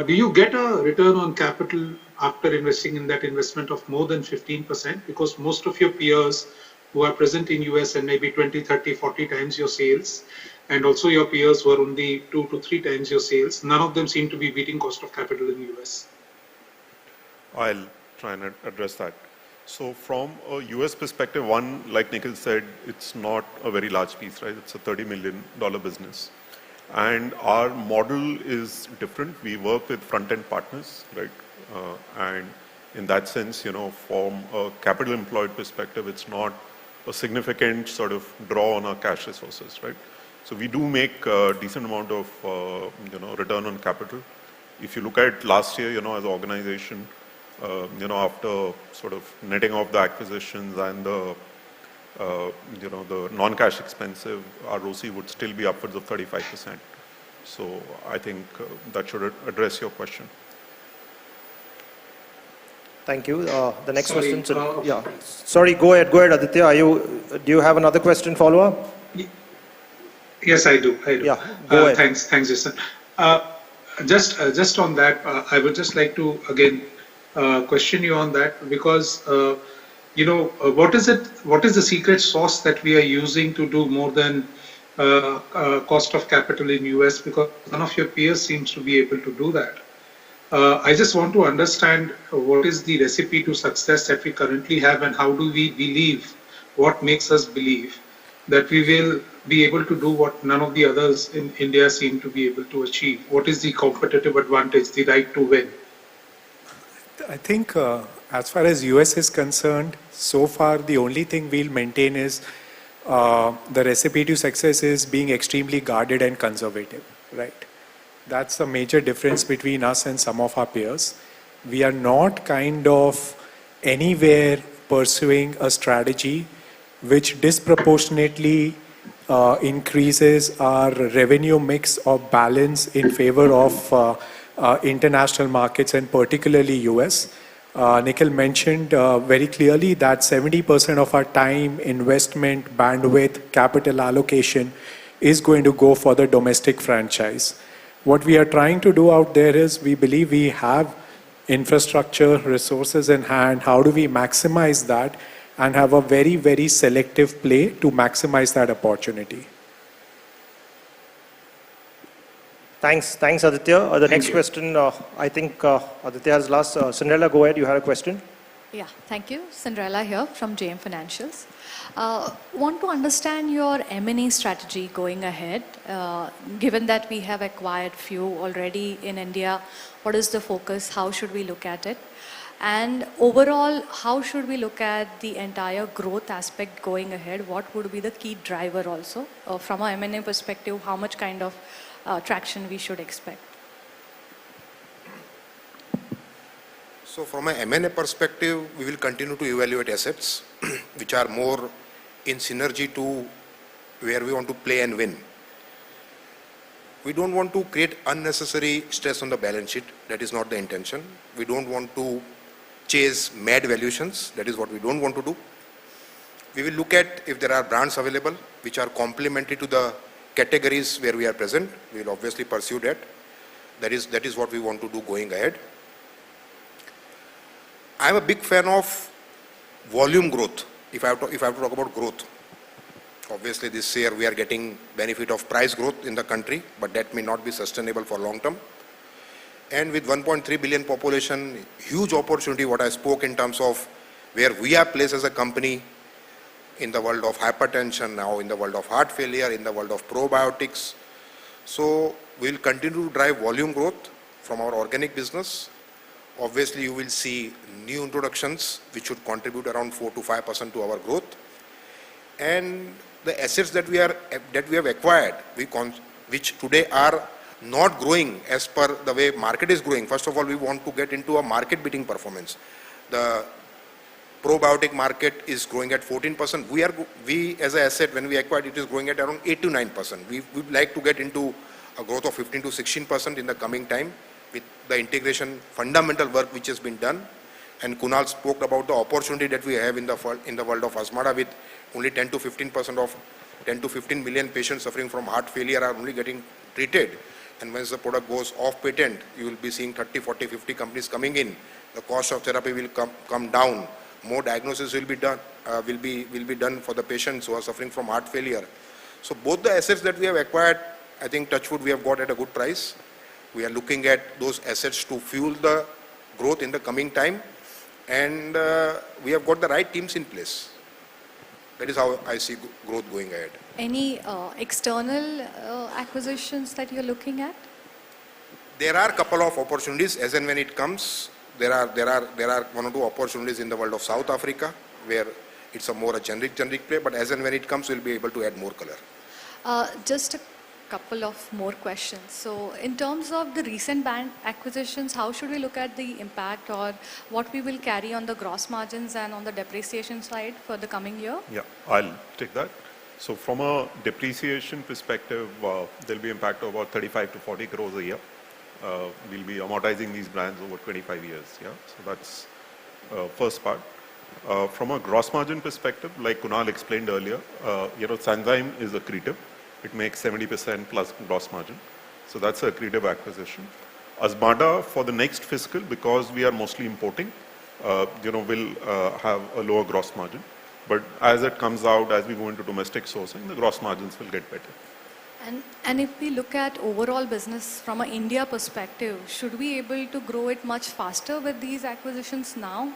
Do you get a return on capital after investing in that investment of more than 15%? Because most of your peers who are present in US and maybe 20, 30, 40 times your sales, and also your peers who are only 2 to 3 times your sales, none of them seem to be beating cost of capital in US. I'll try and address that. So from a US perspective, one, like Nikhil said, it's not a very large piece, right? It's a $30 million business. And our model is different. We work with front-end partners, right? And in that sense, you know, from a capital employed perspective, it's not a significant sort of draw on our cash resources, right? So we do make a decent amount of, return on capital. If you look at last year, you know, as an organization, after sort of netting off the acquisitions and the non-cash expensive, our ROCE would still be upwards of 35%. So I think that should address your question. Thank you. The next question. Yeah. Sorry, go ahead, Aditya. Do you have another question follow-up? Yes, I do. Yeah, go ahead. Thanks, Jason. Just on that, I would just like to again question you on that, because what is the secret sauce that we are using to do more than cost of capital in US, because none of your peers seems to be able to do that. I just want to understand what is the recipe to success that we currently have, and how do we believe, what makes us believe that we will be able to do what none of the others in India seem to be able to achieve? What is the competitive advantage, the right to win? I think as far as US is concerned, so far the only thing we'll maintain is the recipe to success is being extremely guarded and conservative, right? That's the major difference between us and some of our peers. We are not kind of anywhere pursuing a strategy which disproportionately increases our revenue mix or balance in favor of international markets, and particularly US. Nikhil mentioned very clearly that 70% of our time, investment, bandwidth, capital allocation is going to go for the domestic franchise. What we are trying to do out there is, we believe we have infrastructure, resources in hand. How do we maximize that and have a very, very selective play to maximize that opportunity? Thanks, Aditya. The next question, I think Aditya has last. Cinderella, go ahead. You had a question? Yeah, thank you. Cinderella here from JM Financials. Want to understand your M&A strategy going ahead. Given that we have acquired few already in India, what is the focus? How should we look at it? And overall, how should we look at the entire growth aspect going ahead? What would be the key driver also? From a M&A perspective, how much kind of traction we should expect? So from an M&A perspective, we will continue to evaluate assets which are more in synergy to where we want to play and win. We don't want to create unnecessary stress on the balance sheet. That is not the intention. We don't want to chase mad valuations. That is what we don't want to do. We will look at if there are brands available which are complementary to the categories where we are present. We will obviously pursue that. That is what we want to do going ahead. I am a big fan of volume growth. If I have to talk about growth, obviously this year we are getting benefit of price growth in the country, but that may not be sustainable for long term. And with 1.3 billion population, huge opportunity, what I spoke in terms of where we are placed as a company in the world of hypertension, now in the world of heart failure, in the world of probiotics. So we will continue to drive volume growth from our organic business. Obviously you will see new introductions which should contribute around 4 to 5% to our growth. And the assets that we have acquired, which today are not growing as per the way market is growing. First of all, we want to get into a market beating performance. The probiotic market is growing at 14%. We as an asset, when we acquired, it is growing at around 8 to 9%. We would like to get into a growth of 15 to 16% in the coming time with the integration fundamental work which has been done. And Kunal spoke about the opportunity that we have in the world of Azmarda, with only 10 to 15% of 10 to 15 million patients suffering from heart failure are only getting treated. And once the product goes off patent, you will be seeing 30, 40, 50 companies coming in. The cost of therapy will come down. More diagnosis will be done for the patients who are suffering from heart failure. So both the assets that we have acquired, I think touchwood we have got at a good price. We are looking at those assets to fuel the growth in the coming time, and we have got the right teams in place. That is how I see growth going ahead. Any external acquisitions that you're looking at? There are a couple of opportunities as and when it comes. There are one or two opportunities in the world of South Africa where it's a more generic play, but as and when it comes, we'll be able to add more color. Just a couple of more questions. So in terms of the recent bank acquisitions, how should we look at the impact or what we will carry on the gross margins and on the depreciation side for the coming year? Yeah, I'll take that. So from a depreciation perspective, there'll be impact of about 35 to 40 crores a year. We'll be amortizing these brands over 25 years. Yeah, so that's first part. From a gross margin perspective, like Kunal explained earlier, Sanzyme is accretive. It makes 70% plus gross margin. So that's an accretive acquisition. Azmarda for the next fiscal, because we are mostly importing, will have a lower gross margin. But as it comes out, as we go into domestic sourcing, the gross margins will get better. And if we look at overall business from an India perspective, should we be able to grow it much faster with these acquisitions now?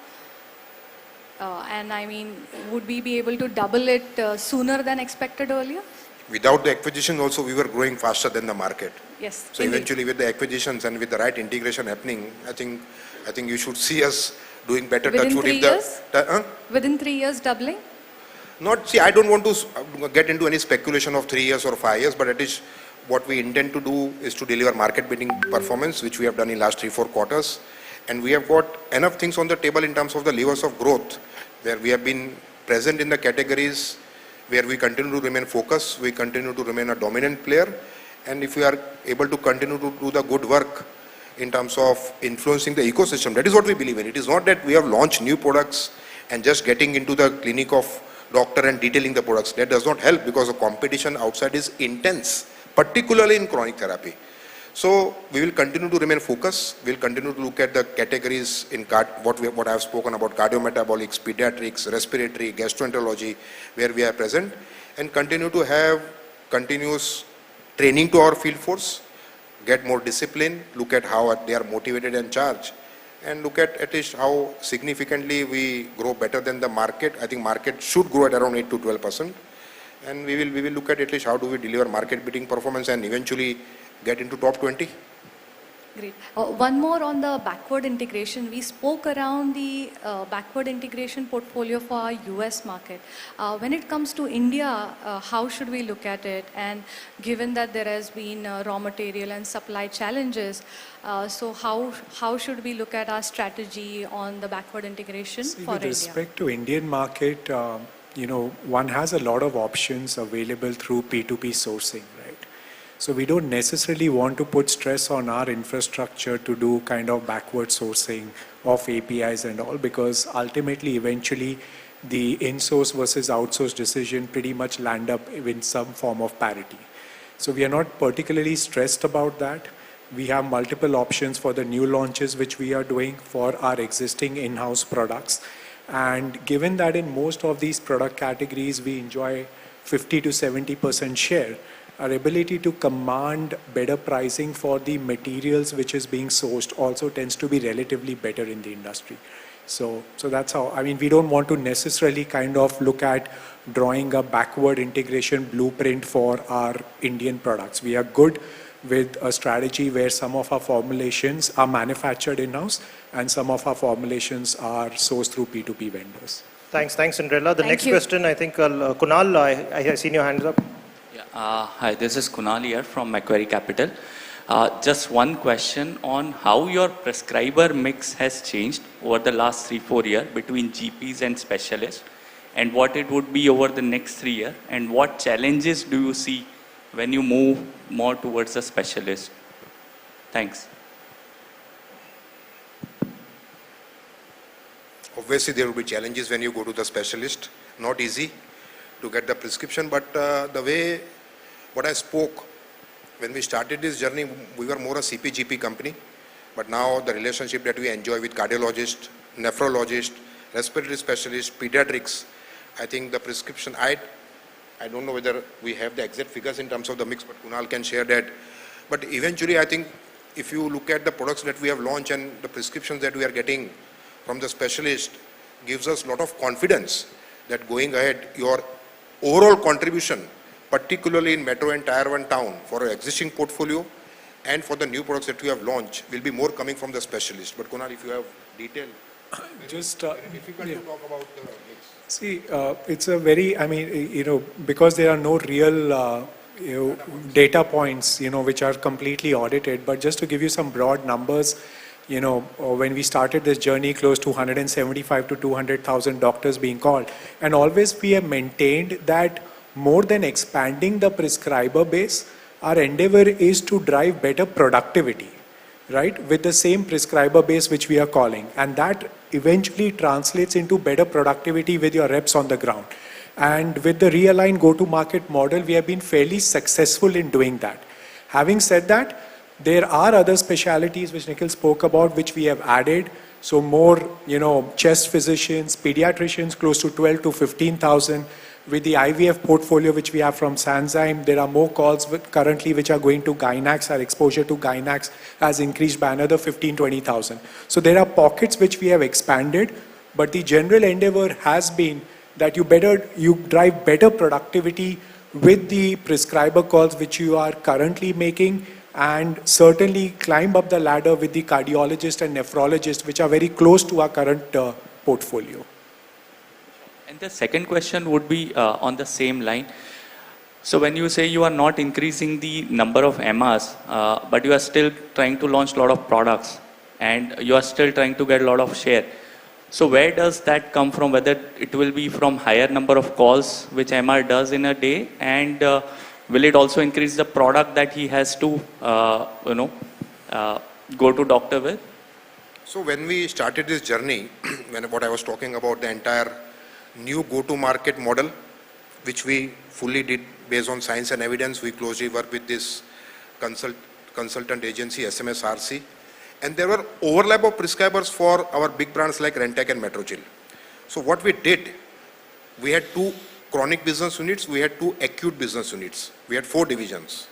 And I mean, would we be able to double it sooner than expected earlier? Without the acquisition also, we were growing faster than the market. Yes. So indeed, eventually with the acquisitions and with the right integration happening, I think you should see us doing better. Within 3 years? Within 3 years doubling? I don't want to get into any speculation of 3 years or 5 years, but at least what we intend to do is to deliver market beating performance, which we have done in last 3-4 quarters. And we have got enough things on the table in terms of the levers of growth, where we have been present in the categories where we continue to remain focused, we continue to remain a dominant player. And if we are able to continue to do the good work in terms of influencing the ecosystem, that is what we believe in. It is not that we have launched new products and just getting into the clinic of doctor and detailing the products. That does not help because the competition outside is intense, particularly in chronic therapy. So we will continue to remain focused. We will continue to look at the categories in what I have spoken about: cardiometabolics, pediatrics, respiratory, gastroenterology, where we are present, and continue to have continuous training to our field force, get more discipline, look at how they are motivated and charged, and look at least how significantly we grow better than the market. I think market should grow at around 8 to 12%, and we will look at least how do we deliver market beating performance and eventually get into top 20. Great. One more on the backward integration. We spoke around the backward integration portfolio for our US market. When it comes to India, how should we look at it? And given that there has been raw material and supply challenges, so how should we look at our strategy on the backward integration for India? With respect to Indian market, one has a lot of options available through P2P sourcing, right? So we don't necessarily want to put stress on our infrastructure to do kind of backward sourcing of APIs and all, because ultimately, eventually, the in-source versus outsource decision pretty much land up in some form of parity. So we are not particularly stressed about that. We have multiple options for the new launches which we are doing for our existing in-house products. And given that in most of these product categories we enjoy 50 to 70% share, our ability to command better pricing for the materials which is being sourced also tends to be relatively better in the industry. So that's how, I mean, we don't want to necessarily kind of look at drawing a backward integration blueprint for our Indian products. We are good with a strategy where some of our formulations are manufactured in-house and some of our formulations are sourced through P2P vendors. Thanks, Cinderella. The next question, I think, Kunal, I seen your hands up. Yeah, hi, this is Kunal here from Macquarie Capital. Just one question on how your prescriber mix has changed over the last 3-4 years between GPs and specialists, and what it would be over the next 3 years, and what challenges do you see when you move more towards the specialist? Thanks. Obviously, there will be challenges when you go to the specialist. Not easy to get the prescription, but the way what I spoke, when we started this journey, we were more a CP-GP company, but now the relationship that we enjoy with cardiologist, nephrologist, respiratory specialist, pediatrics, I think the prescription, I don't know whether we have the exact figures in terms of the mix, but Kunal can share that. But eventually, I think if you look at the products that we have launched and the prescriptions that we are getting from the specialist, gives us a lot of confidence that going ahead, your overall contribution, particularly in metro and tier 1 town, for our existing portfolio and for the new products that we have launched, will be more coming from the specialist. But Kunal, if you have detail, just very difficult to talk about the mix. See, it's a very, I mean, because there are no real data points, which are completely audited, but just to give you some broad numbers, when we started this journey, close to 175 to 200,000 doctors being called, and always we have maintained that more than expanding the prescriber base, our endeavor is to drive better productivity, right, with the same prescriber base which we are calling. And that eventually translates into better productivity with your reps on the ground. And with the realigned go-to-market model, we have been fairly successful in doing that. Having said that, there are other specialities which Nikhil spoke about, which we have added. So more, chest physicians, pediatricians, close to 12 to 15,000. With the IVF portfolio which we have from Sanzyme, there are more calls currently which are going to Gynax. Our exposure to Gynax has increased by another 15-20,000. So there are pockets which we have expanded, but the general endeavor has been that you drive better productivity with the prescriber calls which you are currently making, and certainly climb up the ladder with the cardiologist and nephrologist, which are very close to our current portfolio. And the second question would be on the same line. So when you say you are not increasing the number of MRs, but you are still trying to launch a lot of products and you are still trying to get a lot of share. So where does that come from? Whether it will be from higher number of calls which MR does in a day, and will it also increase the product that he has to go to doctor with? So when we started this journey, what I was talking about, the entire new go-to-market model, which we fully did based on science and evidence, we closely worked with this consultant agency, SMSRC, and there were overlap of prescribers for our big brands like Rentec and Metrogyl. So what we did, we had 2 chronic business units, we had 2 acute business units, we had 4 divisions.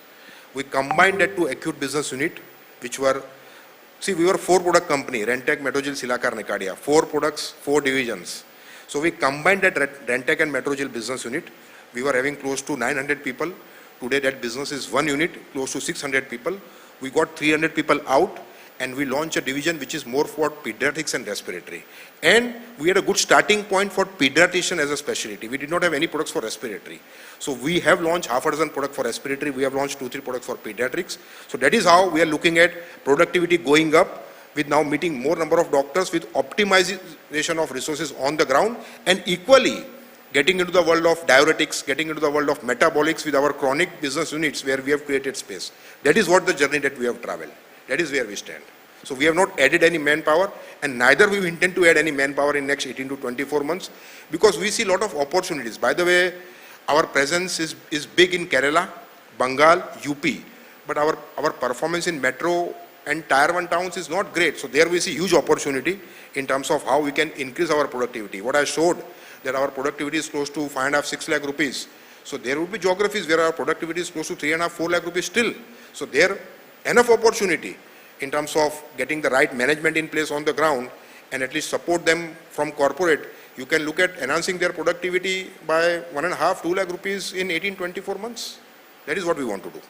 We combined that 2 acute business unit, which were, we were 4 product company, Rentec, Metrogyl, Cilacar, Nicardia, 4 products, 4 divisions. So we combined that Rentec and Metrogyl business unit. We were having close to 900 people. Today that business is 1 unit, close to 600 people. We got 300 people out, and we launched a division which is more for pediatrics and respiratory. And we had a good starting point for pediatrician as a specialty. We did not have any products for respiratory. So we have launched half a dozen products for respiratory. We have launched 2-3 products for pediatrics. So that is how we are looking at productivity going up, with now meeting more number of doctors, with optimization of resources on the ground, and equally getting into the world of diuretics, getting into the world of metabolics with our chronic business units where we have created space. That is what the journey that we have traveled. That is where we stand. So we have not added any manpower, and neither we intend to add any manpower in next 18 to 24 months, because we see a lot of opportunities. By the way, our presence is big in Kerala, Bengal, UP, but our performance in metro and tier 1 towns is not great. So there we see huge opportunity in terms of how we can increase our productivity. What I showed, that our productivity is close to 5.5, 6 lakh rupees. So there would be geographies where our productivity is close to 3.5, 4 lakh rupees still. So there enough opportunity in terms of getting the right management in place on the ground and at least support them from corporate. You can look at enhancing their productivity by 1.5, 2 lakh rupees in 18, 24 months. That is what we want to do.